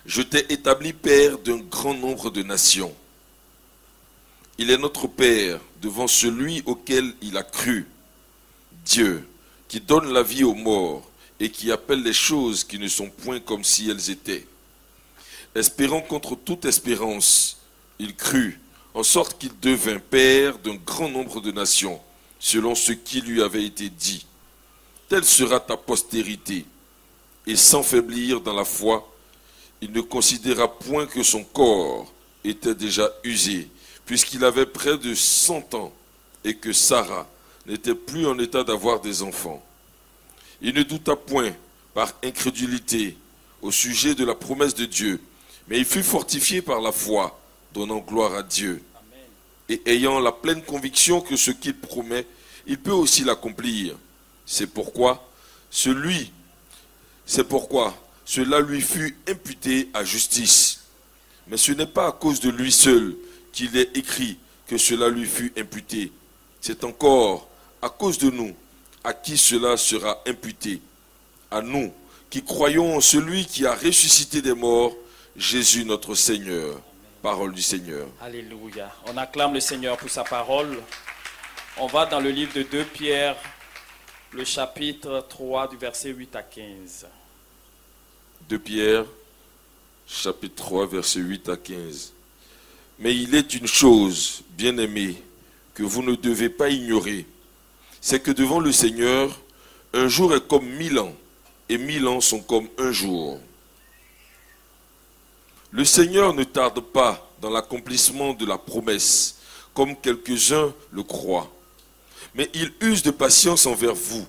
Je t'ai établi père d'un grand nombre de nations. Il est notre Père devant celui auquel il a cru, Dieu, qui donne la vie aux morts et qui appelle les choses qui ne sont point comme si elles étaient. Espérant contre toute espérance, il crut, en sorte qu'il devint père d'un grand nombre de nations, selon ce qui lui avait été dit. Telle sera ta postérité. Et sans faiblir dans la foi, il ne considéra point que son corps était déjà usé, puisqu'il avait près de 100 ans, et que Sarah n'était plus en état d'avoir des enfants. Il ne douta point, par incrédulité, au sujet de la promesse de Dieu, mais il fut fortifié par la foi, donnant gloire à Dieu. Amen. Et ayant la pleine conviction que ce qu'il promet, il peut aussi l'accomplir. C'est pourquoi cela lui fut imputé à justice. Mais ce n'est pas à cause de lui seul qu'il est écrit que cela lui fut imputé. C'est encore à cause de nous à qui cela sera imputé. À nous qui croyons en celui qui a ressuscité des morts, Jésus notre Seigneur. Parole du Seigneur. Alléluia. On acclame le Seigneur pour sa parole. On va dans le livre de 2 Pierre, le chapitre 3 du verset 8 à 15. 2 Pierre, chapitre 3, verset 8 à 15. Mais il est une chose, bien-aimés, que vous ne devez pas ignorer. C'est que devant le Seigneur, un jour est comme 1000 ans, et 1000 ans sont comme un jour. Le Seigneur ne tarde pas dans l'accomplissement de la promesse, comme quelques-uns le croient. Mais il use de patience envers vous,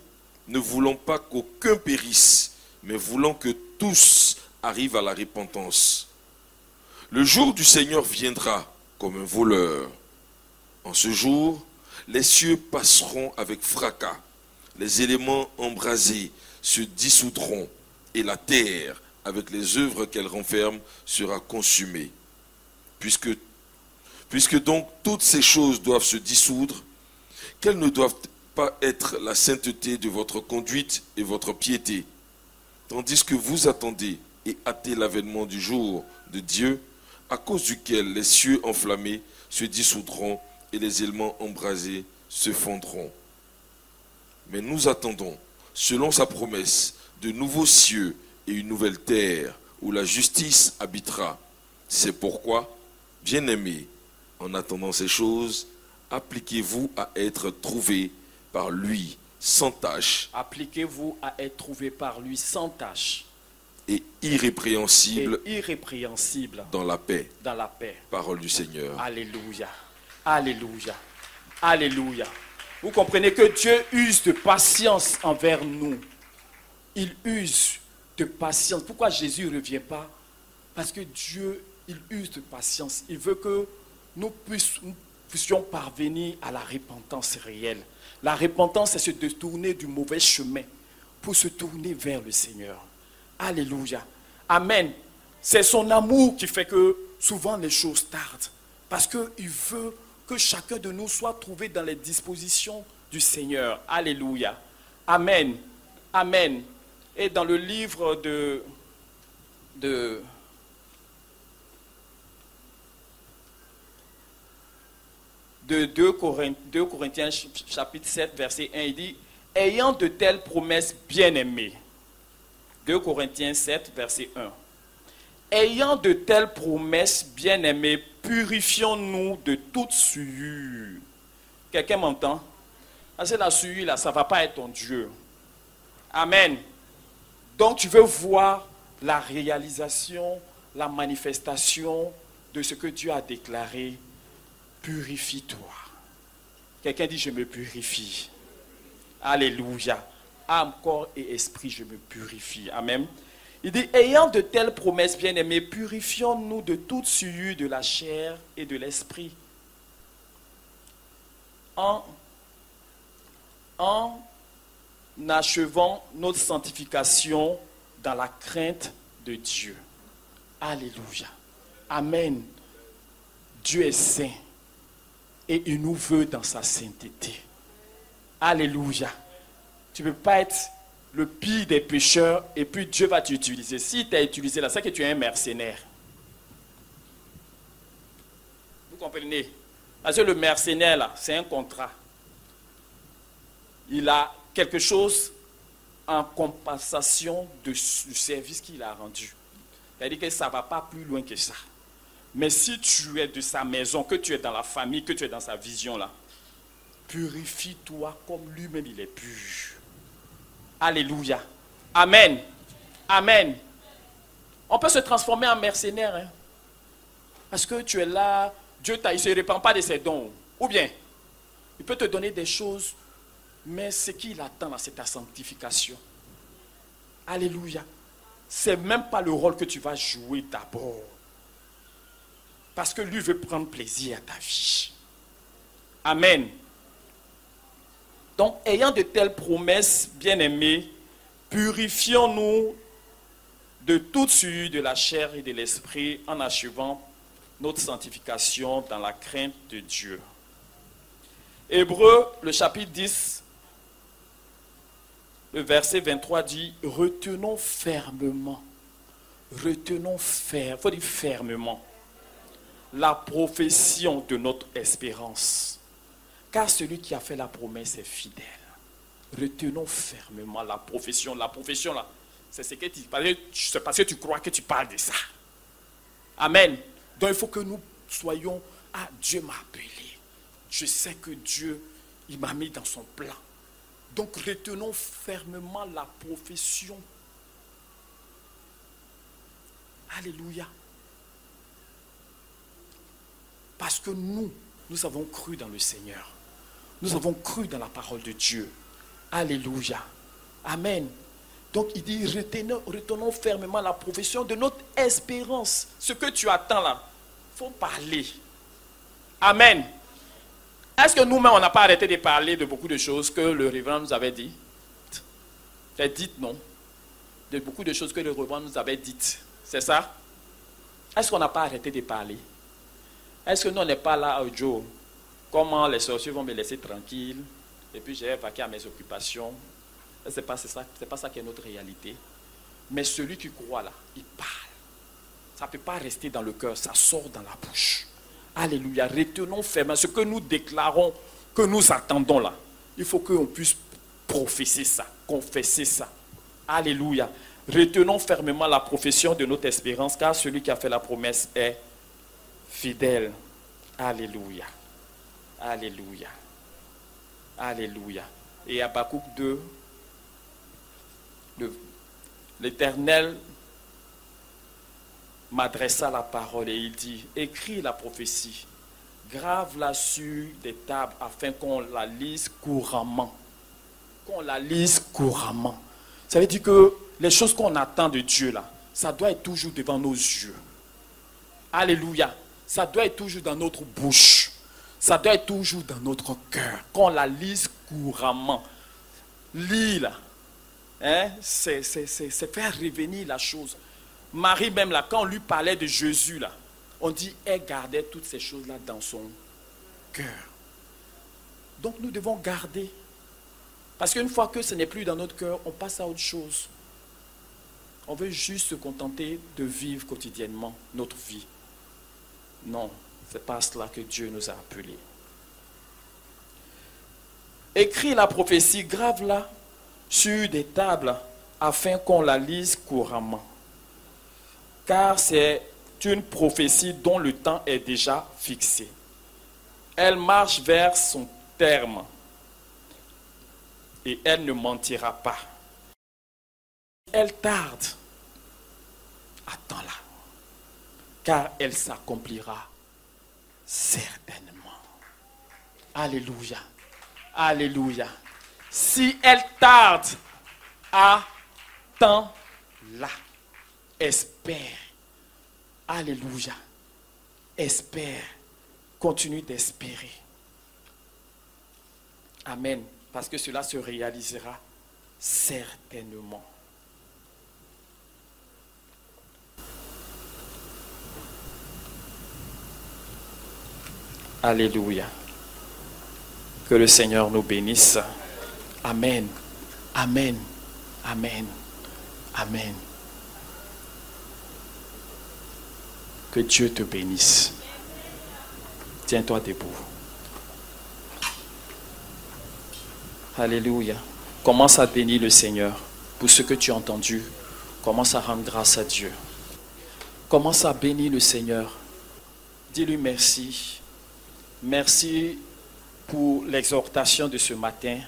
ne voulant pas qu'aucun périsse, mais voulant que tous arrivent à la repentance. Le jour du Seigneur viendra comme un voleur. En ce jour, les cieux passeront avec fracas, les éléments embrasés se dissoudront, et la terre, avec les œuvres qu'elle renferme, sera consumée. Puisque donc toutes ces choses doivent se dissoudre, quelles ne doivent pas être la sainteté de votre conduite et votre piété, tandis que vous attendez et hâtez l'avènement du jour de Dieu, à cause duquel les cieux enflammés se dissoudront et les éléments embrasés se fondront. Mais nous attendons, selon sa promesse, de nouveaux cieux et une nouvelle terre où la justice habitera. C'est pourquoi, bien-aimés, en attendant ces choses, appliquez-vous à être trouvés par lui sans tache. Appliquez-vous à être trouvés par lui sans tache. Et irrépréhensible. Dans la paix. Parole du Seigneur. Alléluia. Alléluia. Alléluia. Vous comprenez que Dieu use de patience envers nous. Il use de patience. Pourquoi Jésus ne revient pas? Parce que Dieu, il use de patience. Il veut que nous puissions parvenir à la repentance réelle. La repentance, c'est se détourner du mauvais chemin pour se tourner vers le Seigneur. Alléluia. Amen. C'est son amour qui fait que souvent les choses tardent. Parce qu'il veut que chacun de nous soit trouvé dans les dispositions du Seigneur. Alléluia. Amen. Amen. Et dans le livre de 2 Corinthiens chapitre 7 verset 1, il dit « Ayant de telles promesses bien-aimées » 2 Corinthiens 7 verset 1 « Ayant de telles promesses bien-aimées, purifions-nous de toute souillure. » Quelqu'un m'entend? Parce que la souillure, là, ça ne va pas être ton Dieu. Amen. Donc tu veux voir la réalisation, la manifestation de ce que Dieu a déclaré. Purifie-toi. Quelqu'un dit, je me purifie. Alléluia. Âme, corps et esprit, je me purifie. Amen. Il dit, ayant de telles promesses, bien-aimés, purifions-nous de toute souillure de la chair et de l'esprit. En achevant notre sanctification dans la crainte de Dieu. Alléluia. Amen. Dieu est saint. Et il nous veut dans sa sainteté. Alléluia. Tu ne peux pas être le pire des pécheurs et puis Dieu va t'utiliser. Si tu as utilisé là, c'est que tu es un mercenaire. Vous comprenez? Parce que le mercenaire là, c'est un contrat. Il a quelque chose en compensation du service qu'il a rendu. C'est-à-dire que ça ne va pas plus loin que ça. Mais si tu es de sa maison, que tu es dans la famille, que tu es dans sa vision là, purifie-toi comme lui-même il est pur. Alléluia. Amen. Amen. On peut se transformer en mercenaire. Hein? Parce que tu es là, Dieu il ne se répand pas de ses dons. Ou bien, il peut te donner des choses, mais ce qu'il attend là, c'est ta sanctification. Alléluia. Ce n'est même pas le rôle que tu vas jouer d'abord. Parce que lui veut prendre plaisir à ta vie. Amen. Donc, ayant de telles promesses, bien-aimés, purifions-nous de toute souillure de la chair et de l'esprit en achevant notre sanctification dans la crainte de Dieu. Hébreux, le chapitre 10, le verset 23 dit, retenons fermement, il faut dire fermement, la profession de notre espérance. Car celui qui a fait la promesse est fidèle. Retenons fermement la profession. La profession là, c'est ce que tu parles. C'est parce que tu crois que tu parles de ça. Amen. Donc il faut que nous soyons, Dieu m'a appelé. Je sais que Dieu, il m'a mis dans son plan. Donc retenons fermement la profession. Alléluia. Parce que nous avons cru dans le Seigneur. Nous avons cru dans la parole de Dieu. Alléluia. Amen. Donc il dit, retenons fermement la profession de notre espérance. Ce que tu attends là, il faut parler. Amen. Est-ce que nous-mêmes, on n'a pas arrêté de parler de beaucoup de choses que le révérend nous avait dit? C'est dit, non? De beaucoup de choses que le révérend nous avait dites. C'est ça? Est-ce qu'on n'a pas arrêté de parler? Est-ce que nous, on n'est pas là, Joe? Comment les sorciers vont me laisser tranquille? Et puis j'ai vaqué à mes occupations. C'est pas ça qui est notre réalité. Mais celui qui croit là, il parle. Ça ne peut pas rester dans le cœur, ça sort dans la bouche. Alléluia. Retenons fermement ce que nous déclarons, que nous attendons là. Il faut qu'on puisse professer ça, confesser ça. Alléluia. Retenons fermement la profession de notre espérance, car celui qui a fait la promesse est fidèle. Alléluia. Alléluia. Alléluia. Et Habakkuk 2, l'Éternel m'adressa la parole et il dit, écris la prophétie, grave-la sur des tables afin qu'on la lise couramment. Qu'on la lise couramment. Ça veut dire que les choses qu'on attend de Dieu là, ça doit être toujours devant nos yeux. Alléluia. Ça doit être toujours dans notre bouche. Ça doit être toujours dans notre cœur. Qu'on la lise couramment. Lire là. Hein? C'est faire revenir la chose. Marie même là, quand on lui parlait de Jésus là, on dit elle gardait toutes ces choses là dans son cœur. Donc nous devons garder. Parce qu'une fois que ce n'est plus dans notre cœur, on passe à autre chose. On veut juste se contenter de vivre quotidiennement notre vie. Non, ce n'est pas cela que Dieu nous a appelés. Écris la prophétie, grave-la sur des tables afin qu'on la lise couramment. Car c'est une prophétie dont le temps est déjà fixé. Elle marche vers son terme et elle ne mentira pas. Elle tarde, attends-la, car elle s'accomplira certainement. Alléluia. Alléluia. Si elle tarde, attends-la. Espère. Alléluia. Espère. Continue d'espérer. Amen. Parce que cela se réalisera certainement. Alléluia. Que le Seigneur nous bénisse. Amen. Amen. Amen. Amen. Que Dieu te bénisse. Tiens-toi debout. Alléluia. Commence à bénir le Seigneur. pour ce que tu as entendu, commence à rendre grâce à Dieu. Commence à bénir le Seigneur. Dis-lui merci. Merci pour l'exhortation de ce matin,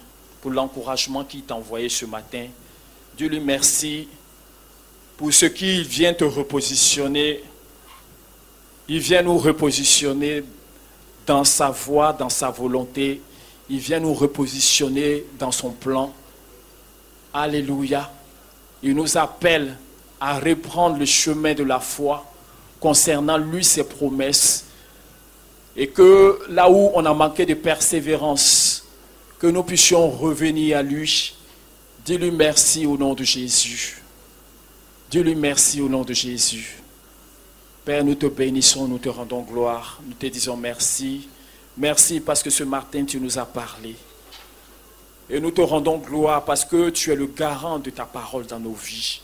pour l'encouragement qu'il t'a envoyé ce matin. Dis-lui merci pour ce qu'il vient te repositionner. Il vient nous repositionner dans sa voie, dans sa volonté. Il vient nous repositionner dans son plan. Alléluia. Il nous appelle à reprendre le chemin de la foi concernant lui, ses promesses. Et que là où on a manqué de persévérance, que nous puissions revenir à lui. Dis-lui merci au nom de Jésus. Dis-lui merci au nom de Jésus. Père, nous te bénissons, nous te rendons gloire. Nous te disons merci. Merci parce que ce matin, tu nous as parlé. Et nous te rendons gloire parce que tu es le garant de ta parole dans nos vies.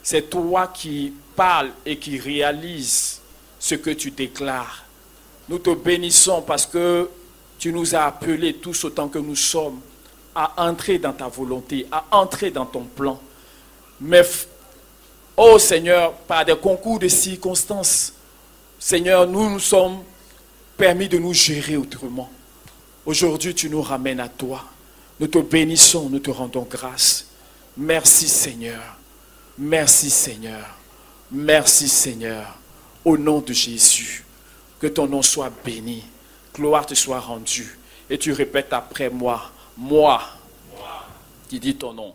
C'est toi qui parles et qui réalises ce que tu déclares. Nous te bénissons parce que tu nous as appelés tous autant que nous sommes à entrer dans ta volonté, à entrer dans ton plan. Mais, oh Seigneur, par des concours de circonstances, Seigneur, nous nous sommes permis de nous gérer autrement. Aujourd'hui, tu nous ramènes à toi. Nous te bénissons, nous te rendons grâce. Merci Seigneur. Merci Seigneur. Merci Seigneur. Au nom de Jésus, que ton nom soit béni. Gloire te soit rendue. Et tu répètes après moi. Moi. Qui dit ton nom.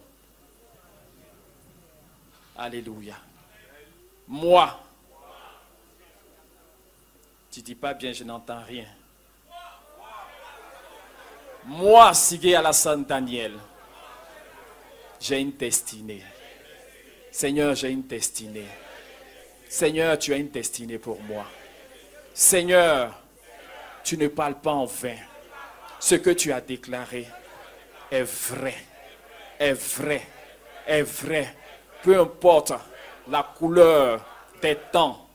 Alléluia. Moi. Tu dis pas bien, je n'entends rien. Moi, Sigé Alassane Daniel, j'ai une destinée. Seigneur, j'ai une destinée. Seigneur, tu as une destinée pour moi. Seigneur, tu ne parles pas en vain. Ce que tu as déclaré est vrai, est vrai, est vrai. Peu importe la couleur des temps,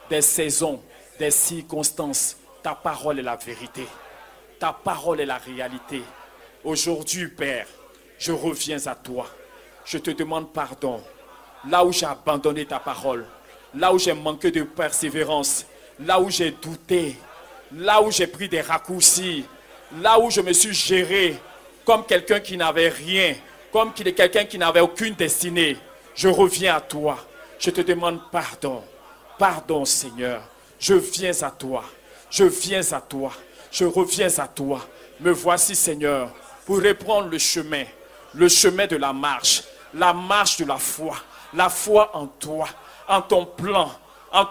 des saisons, des circonstances, ta parole est la vérité. Ta parole est la réalité. Aujourd'hui, Père, je reviens à toi. Je te demande pardon. Là où j'ai abandonné ta parole, là où j'ai manqué de persévérance, là où j'ai douté, là où j'ai pris des raccourcis, là où je me suis géré comme quelqu'un qui n'avait rien, comme quelqu'un qui n'avait aucune destinée, je reviens à toi. Je te demande pardon. Pardon, Seigneur. Je viens à toi. Je viens à toi. Je reviens à toi. Me voici, Seigneur, pour reprendre le chemin de la marche de la foi en toi, en ton plan, en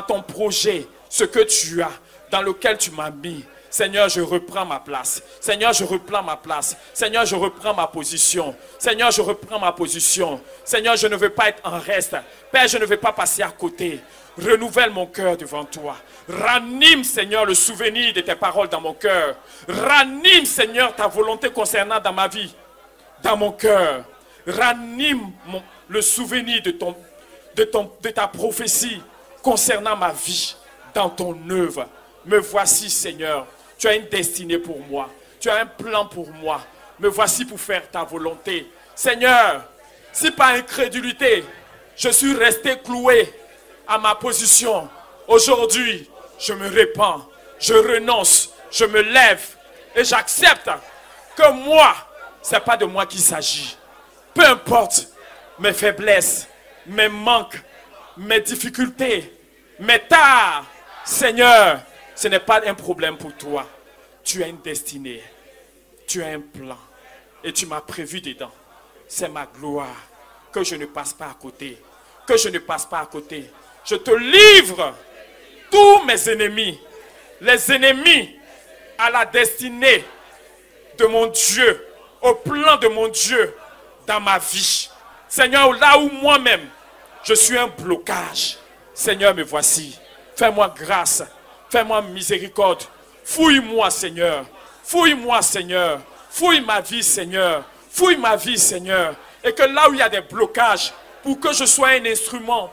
ton projet, ce que tu as, dans lequel tu m'as mis. Seigneur, je reprends ma place. Seigneur, je reprends ma place. Seigneur, je reprends ma position. Seigneur, je reprends ma position. Seigneur, je ne veux pas être en reste. Père, je ne veux pas passer à côté. Renouvelle mon cœur devant toi. Ranime, Seigneur, le souvenir de tes paroles dans mon cœur. Ranime, Seigneur, ta volonté concernant dans ma vie, dans mon cœur. Ranime le souvenir de ta prophétie concernant ma vie, dans ton œuvre. Me voici, Seigneur. Tu as une destinée pour moi. Tu as un plan pour moi. Me voici pour faire ta volonté. Seigneur, si par incrédulité, je suis resté cloué à ma position, aujourd'hui, je me répands, je renonce, je me lève et j'accepte que moi, ce n'est pas de moi qu'il s'agit. Peu importe mes faiblesses, mes manques, mes difficultés, mes tares, Seigneur, ce n'est pas un problème pour toi. Tu as une destinée, tu as un plan et tu m'as prévu dedans. C'est ma gloire que je ne passe pas à côté, que je ne passe pas à côté. Je te livre tous mes ennemis, les ennemis à la destinée de mon Dieu, au plan de mon Dieu dans ma vie. Seigneur, là où moi-même, je suis un blocage. Seigneur, me voici. Fais-moi grâce, fais-moi miséricorde. Fouille-moi, Seigneur. Fouille-moi, Seigneur. Fouille ma vie, Seigneur. Fouille ma vie, Seigneur. Et que là où il y a des blocages, pour que je sois un instrument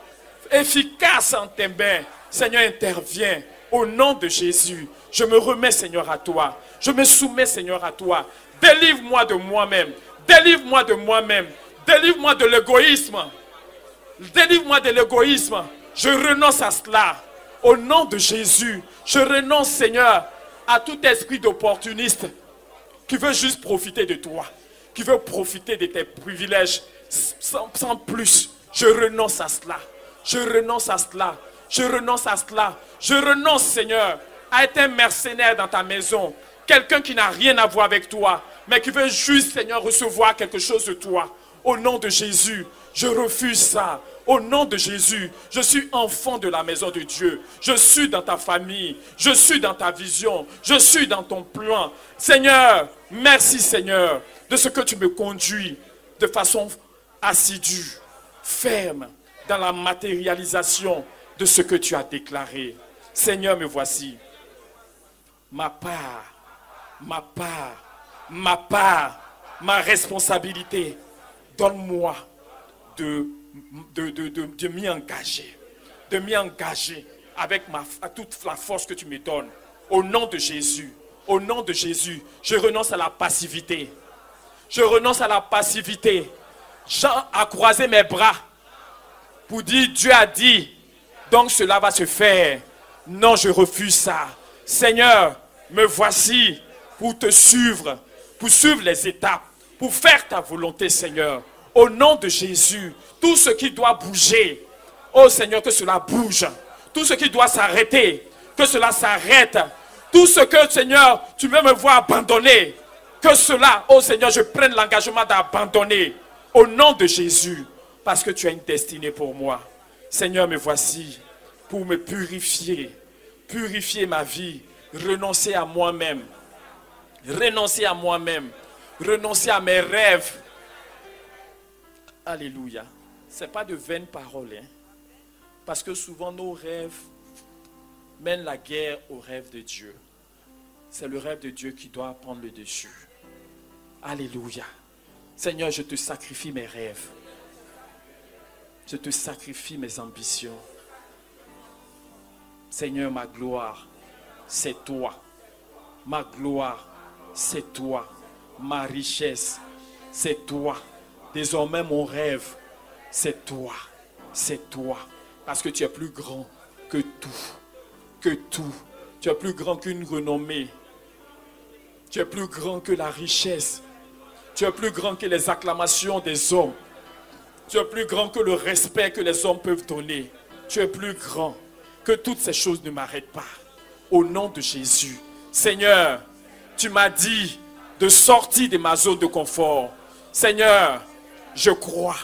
efficace en tes mains, Seigneur, interviens. Au nom de Jésus, je me remets, Seigneur, à toi. Je me soumets, Seigneur, à toi. Délivre-moi de moi-même. Délivre-moi de moi-même. Délivre-moi de l'égoïsme. Délivre-moi de l'égoïsme. Je renonce à cela. Au nom de Jésus, je renonce, Seigneur, à tout esprit d'opportuniste qui veut juste profiter de toi, qui veut profiter de tes privilèges sans plus. Je renonce à cela. Je renonce à cela. Je renonce à cela. Je renonce, Seigneur, à être un mercenaire dans ta maison. Quelqu'un qui n'a rien à voir avec toi, mais qui veut juste, Seigneur, recevoir quelque chose de toi. Au nom de Jésus, je refuse ça. Au nom de Jésus, je suis enfant de la maison de Dieu. Je suis dans ta famille. Je suis dans ta vision. Je suis dans ton plan. Seigneur, merci Seigneur de ce que tu me conduis de façon assidue, ferme, dans la matérialisation de ce que tu as déclaré. Seigneur, me voici. Ma part, ma responsabilité. Donne-moi de m'y engager, avec toute la force que tu me donnes. Au nom de Jésus, je renonce à la passivité. Je renonce à la passivité. Jean a croisé mes bras pour dire, Dieu a dit, donc cela va se faire. Non, je refuse ça. Seigneur, me voici pour te suivre, pour suivre les étapes, pour faire ta volonté, Seigneur. Au nom de Jésus, tout ce qui doit bouger, oh Seigneur, que cela bouge. Tout ce qui doit s'arrêter, que cela s'arrête. Tout ce que, Seigneur, tu veux me voir abandonner, que cela, oh Seigneur, je prenne l'engagement d'abandonner. Au nom de Jésus, parce que tu as une destinée pour moi. Seigneur, me voici pour me purifier, purifier ma vie, renoncer à moi-même, renoncer à moi-même, renoncer à mes rêves. Alléluia. Ce n'est pas de vaines paroles. Hein? Parce que souvent nos rêves mènent la guerre au rêve de Dieu. C'est le rêve de Dieu qui doit prendre le dessus. Alléluia. Seigneur, je te sacrifie mes rêves. Je te sacrifie mes ambitions. Seigneur, ma gloire, c'est toi. Ma gloire, c'est toi. Ma richesse, c'est toi. Désormais, mon rêve, c'est toi. C'est toi. Parce que tu es plus grand que tout. Que tout. Tu es plus grand qu'une renommée. Tu es plus grand que la richesse. Tu es plus grand que les acclamations des hommes. Tu es plus grand que le respect que les hommes peuvent donner. Tu es plus grand. Que toutes ces choses ne m'arrêtent pas. Au nom de Jésus. Seigneur, tu m'as dit de sortir de ma zone de confort. Seigneur, je crois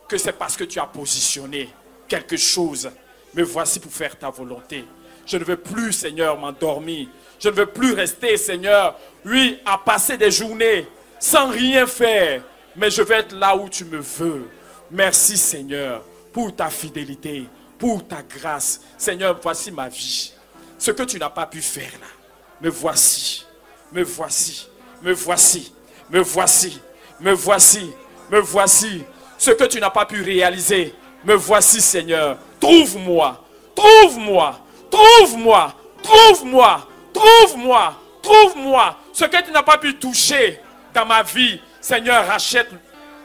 que c'est parce que tu as positionné quelque chose. Me voici pour faire ta volonté. Je ne veux plus, Seigneur, m'endormir. Je ne veux plus rester, Seigneur, oui, à passer des journées sans rien faire. Mais je vais être là où tu me veux. Merci, Seigneur, pour ta fidélité, pour ta grâce. Seigneur, voici ma vie. Ce que tu n'as pas pu faire là. Me voici. Me voici. Me voici. Me voici. Me voici. Me voici. Ce que tu n'as pas pu réaliser. Me voici, Seigneur. Trouve-moi. Trouve-moi. Trouve-moi. Trouve-moi. Trouve-moi. Trouve-moi. Ce que tu n'as pas pu toucher dans ma vie. Seigneur, rachète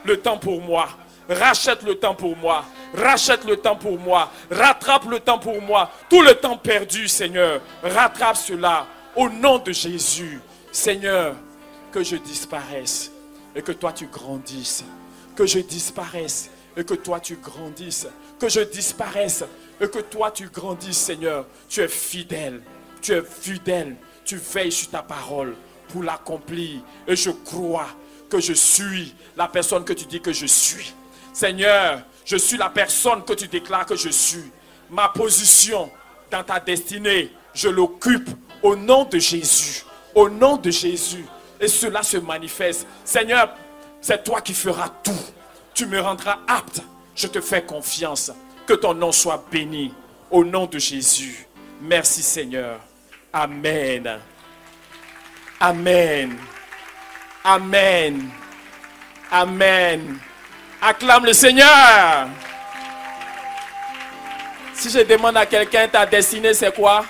le temps pour moi. Rachète le temps pour moi. Rachète le temps pour moi. Rattrape le temps pour moi. Tout le temps perdu, Seigneur. Rattrape cela. Au nom de Jésus. Seigneur, que je disparaisse et que toi tu grandisses. Que je disparaisse et que toi tu grandisses. Que je disparaisse et que toi tu grandisses, Seigneur. Tu es fidèle. Tu es fidèle. Tu veilles sur ta parole pour l'accomplir. Et je crois que je suis la personne que tu dis que je suis. Seigneur, je suis la personne que tu déclares que je suis. Ma position dans ta destinée, je l'occupe au nom de Jésus. Au nom de Jésus. Et cela se manifeste. Seigneur, c'est toi qui feras tout. Tu me rendras apte. Je te fais confiance. Que ton nom soit béni. Au nom de Jésus. Merci Seigneur. Amen. Amen. Amen. Amen. Acclame le Seigneur. Si je demande à quelqu'un, ta destinée c'est quoi?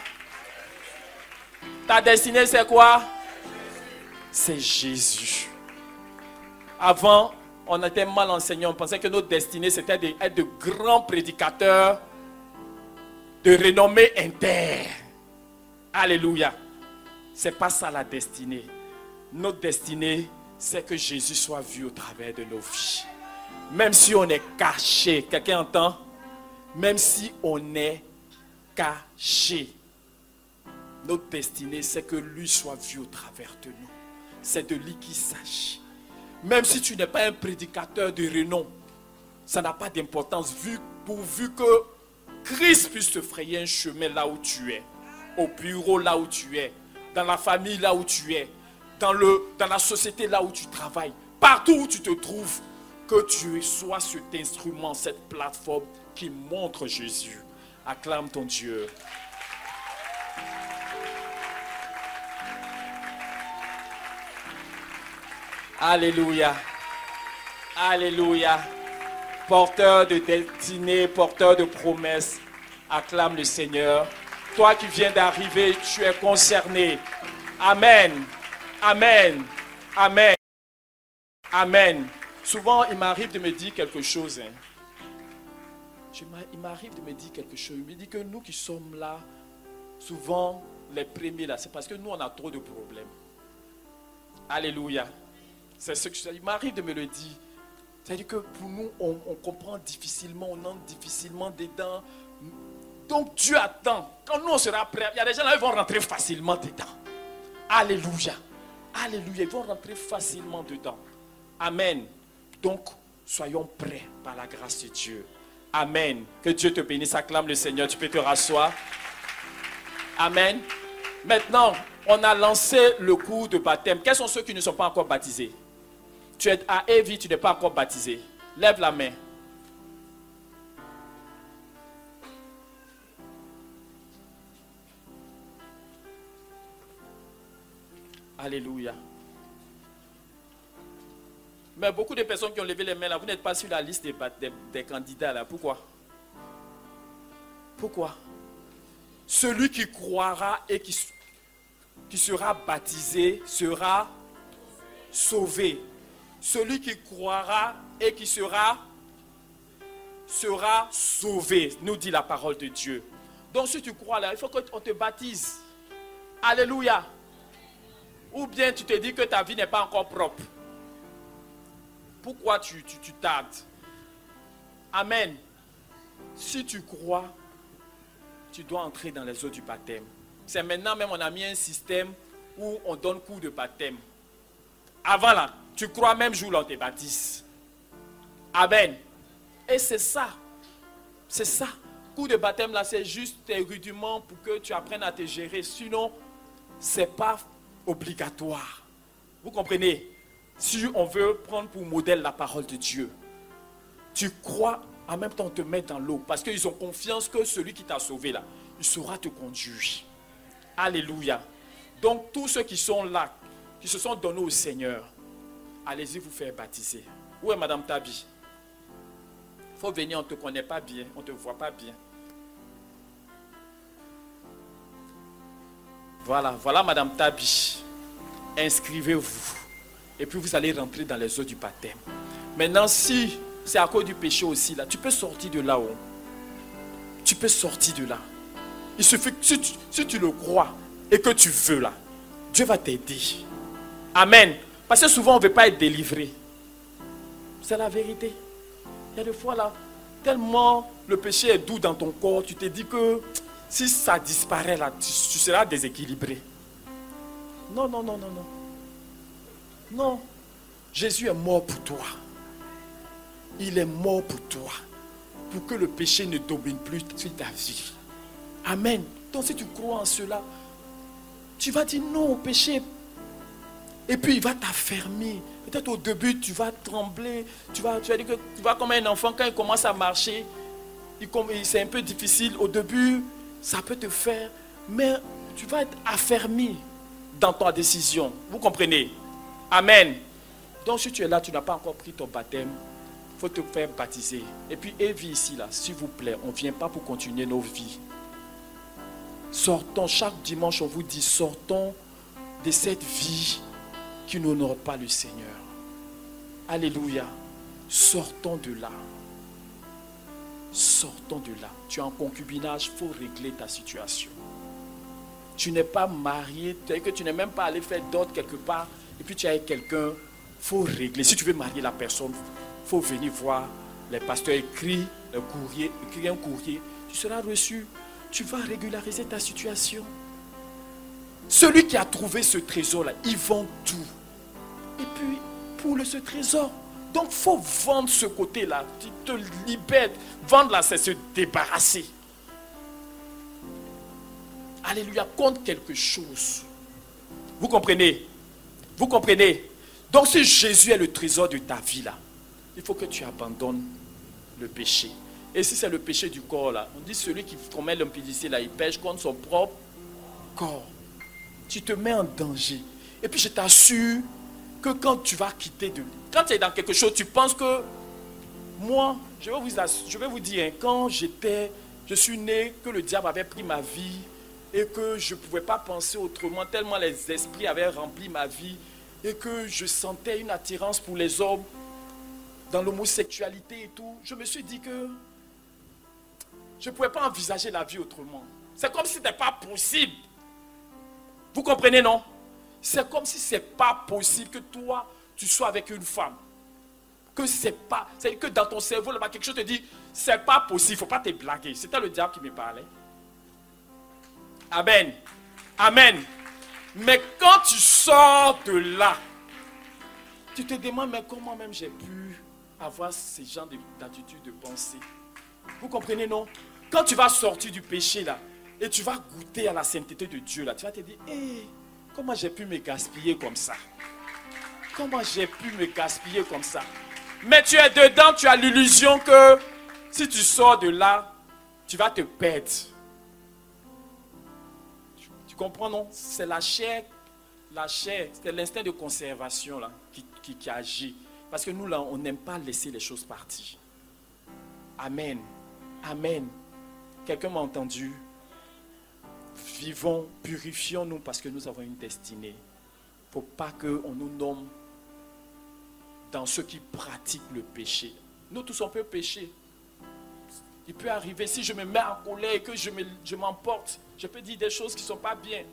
Ta destinée c'est quoi? C'est Jésus. Avant, on était mal enseignés. On pensait que notre destinée, c'était d'être de grands prédicateurs de renommée inter. Alléluia. Ce n'est pas ça la destinée. Notre destinée, c'est que Jésus soit vu au travers de nos vies. Même si on est caché. Quelqu'un entend? Même si on est caché. Notre destinée, c'est que lui soit vu au travers de nous. C'est de lui qu'il s'agit. Même si tu n'es pas un prédicateur de renom, ça n'a pas d'importance pourvu que Christ puisse te frayer un chemin là où tu es, au bureau là où tu es, dans la famille là où tu es, dans la société là où tu travailles, partout où tu te trouves, que tu sois cet instrument, cette plateforme qui montre Jésus. Acclame ton Dieu. Alléluia. Alléluia. Porteur de destinée, porteur de promesses, acclame le Seigneur. Toi qui viens d'arriver, tu es concerné. Amen. Amen. Amen. Amen. Souvent, il m'arrive de me dire quelque chose. Il m'arrive de me dire quelque chose. Il me dit que nous qui sommes là, souvent, les premiers là, c'est parce que nous, on a trop de problèmes. Alléluia. C'est ce que il m'arrive de me le dire. C'est-à-dire que pour nous, on comprend difficilement, on entre difficilement dedans. Donc Dieu attend. Quand nous, on sera prêts, il y a des gens là, ils vont rentrer facilement dedans. Alléluia. Alléluia. Ils vont rentrer facilement dedans. Amen. Donc, soyons prêts par la grâce de Dieu. Amen. Que Dieu te bénisse. Acclame le Seigneur. Tu peux te rasseoir. Amen. Maintenant, on a lancé le cours de baptême. Quels sont ceux qui ne sont pas encore baptisés? Tu es à Evie, tu n'es pas encore baptisé. Lève la main. Alléluia. Mais beaucoup de personnes qui ont levé les mains là, vous n'êtes pas sur la liste des candidats là. Pourquoi? Pourquoi? Celui qui croira et qui sera baptisé sera sauvé. Celui qui croira et qui sera sauvé, nous dit la parole de Dieu. Donc si tu crois là, il faut qu'on te baptise. Alléluia. Ou bien tu te dis que ta vie n'est pas encore propre. Pourquoi tu tardes? Amen. Si tu crois, tu dois entrer dans les eaux du baptême. C'est maintenant même on a mis un système où on donne cours de baptême. Avant là, tu crois même jour là on te baptise. Amen. Et c'est ça. C'est ça. Cours de baptême là, c'est juste des rudiments pour que tu apprennes à te gérer. Sinon, ce n'est pas obligatoire. Vous comprenez? Si on veut prendre pour modèle la parole de Dieu, tu crois, en même temps on te met dans l'eau. Parce qu'ils ont confiance que celui qui t'a sauvé là, il saura te conduire. Alléluia. Donc tous ceux qui sont là, qui se sont donnés au Seigneur, allez-y vous faire baptiser. Où est Madame Tabi? Il faut venir, on ne te connaît pas bien, on ne te voit pas bien. Voilà, voilà Madame Tabi. Inscrivez-vous. Et puis vous allez rentrer dans les eaux du baptême. Maintenant, si c'est à cause du péché aussi, là, tu peux sortir de là-haut. Tu peux sortir de là. Il suffit que si tu le crois et que tu veux là, Dieu va t'aider. Amen. Parce que souvent on ne veut pas être délivré. C'est la vérité. Il y a des fois là, tellement le péché est doux dans ton corps, tu te dis que si ça disparaît là, tu seras déséquilibré. Non, non, non, non, non. Non. Jésus est mort pour toi. Il est mort pour toi. Pour que le péché ne domine plus sur ta vie. Amen. Donc si tu crois en cela, tu vas dire non au péché. Et puis il va t'affermir. Peut-être au début tu vas trembler. Tu vas dire que tu vas comme un enfant quand il commence à marcher. C'est un peu difficile. Au début, ça peut te faire. Mais tu vas être affermi dans ta décision. Vous comprenez? Amen. Donc si tu es là, tu n'as pas encore pris ton baptême, il faut te faire baptiser. Et puis Evie ici, là, s'il vous plaît, on ne vient pas pour continuer nos vies. Sortons, chaque dimanche on vous dit, sortons de cette vie qui n'honore pas le Seigneur. Alléluia. Sortons de là. Sortons de là. Tu es en concubinage, il faut régler ta situation. Tu n'es pas marié, que tu n'es même pas allé faire d'autres quelque part, et puis tu es avec quelqu'un, il faut régler. Si tu veux marier la personne, il faut venir voir les pasteurs, écrire un courrier, tu seras reçu. Tu vas régulariser ta situation. Celui qui a trouvé ce trésor-là, il vend tout. Et puis, pour ce trésor, donc il faut vendre ce côté-là. Tu te libères. Vendre là, c'est se débarrasser. Alléluia, compte quelque chose. Vous comprenez? Vous comprenez? Donc si Jésus est le trésor de ta vie là, il faut que tu abandonnes le péché. Et si c'est le péché du corps là, on dit celui qui commet l'impudicité là, il pêche contre son propre corps. Tu te mets en danger. Et puis je t'assure que quand tu vas quitter quand tu es dans quelque chose, tu penses que moi, je vais vous dire, hein, quand je suis né, que le diable avait pris ma vie et que je ne pouvais pas penser autrement, tellement les esprits avaient rempli ma vie et que je sentais une attirance pour les hommes dans l'homosexualité et tout, je me suis dit que je ne pouvais pas envisager la vie autrement. C'est comme si ce n'était pas possible. Vous comprenez, non? C'est comme si ce n'est pas possible que toi, tu sois avec une femme. C'est que dans ton cerveau, là-bas, quelque chose te dit, c'est pas possible, il ne faut pas te blaguer. C'était le diable qui me parlait. Amen. Amen. Mais quand tu sors de là, tu te demandes, mais comment même j'ai pu avoir ce genre d'attitude, de pensée? Vous comprenez, non? Quand tu vas sortir du péché, là, et tu vas goûter à la sainteté de Dieu, là, tu vas te dire, hey, comment j'ai pu me gaspiller comme ça? Comment j'ai pu me gaspiller comme ça? Mais tu es dedans, tu as l'illusion que si tu sors de là, tu vas te perdre. Tu comprends, non? C'est la chair, c'est l'instinct de conservation là, qui agit. Parce que nous, là, on n'aime pas laisser les choses partir. Amen. Amen. Quelqu'un m'a entendu? Vivons, purifions-nous parce que nous avons une destinée. Il ne faut pas qu'on nous nomme dans ceux qui pratiquent le péché. Nous tous on peut pécher. Il peut arriver, si je me mets en colère et que je m'emporte, je peux dire des choses qui ne sont pas bien.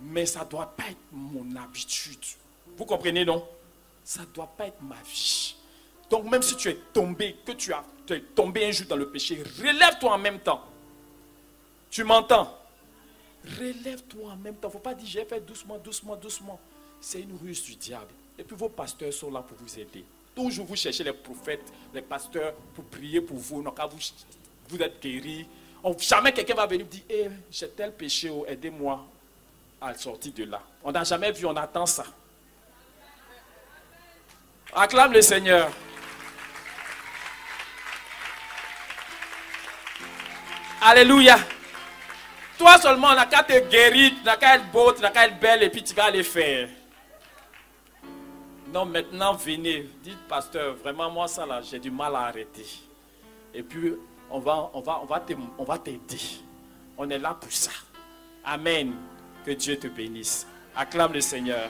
Mais ça ne doit pas être mon habitude. Vous comprenez, non? Ça ne doit pas être ma vie. Donc même si tu es tombé, tu es tombé un jour dans le péché, relève-toi en même temps. Tu m'entends? Relève-toi en même temps. Il ne faut pas dire j'ai fait doucement, doucement, doucement. C'est une ruse du diable. Et puis vos pasteurs sont là pour vous aider. Toujours vous cherchez les prophètes, les pasteurs pour prier pour vous. Donc quand vous êtes guéris, jamais quelqu'un va venir dire hey, j'ai tel péché, aidez-moi à sortir de là. On n'a jamais vu, on attend ça. Acclame le Seigneur. Alléluia. Toi seulement, on n'a qu'à te guérir, tu n'as qu'à être beau, tu n'as qu'à être belle et puis tu vas aller faire. Non, maintenant, venez. Dites, pasteur, vraiment, moi, ça, là, j'ai du mal à arrêter. Et puis, on va t'aider. On est là pour ça. Amen. Que Dieu te bénisse. Acclame le Seigneur.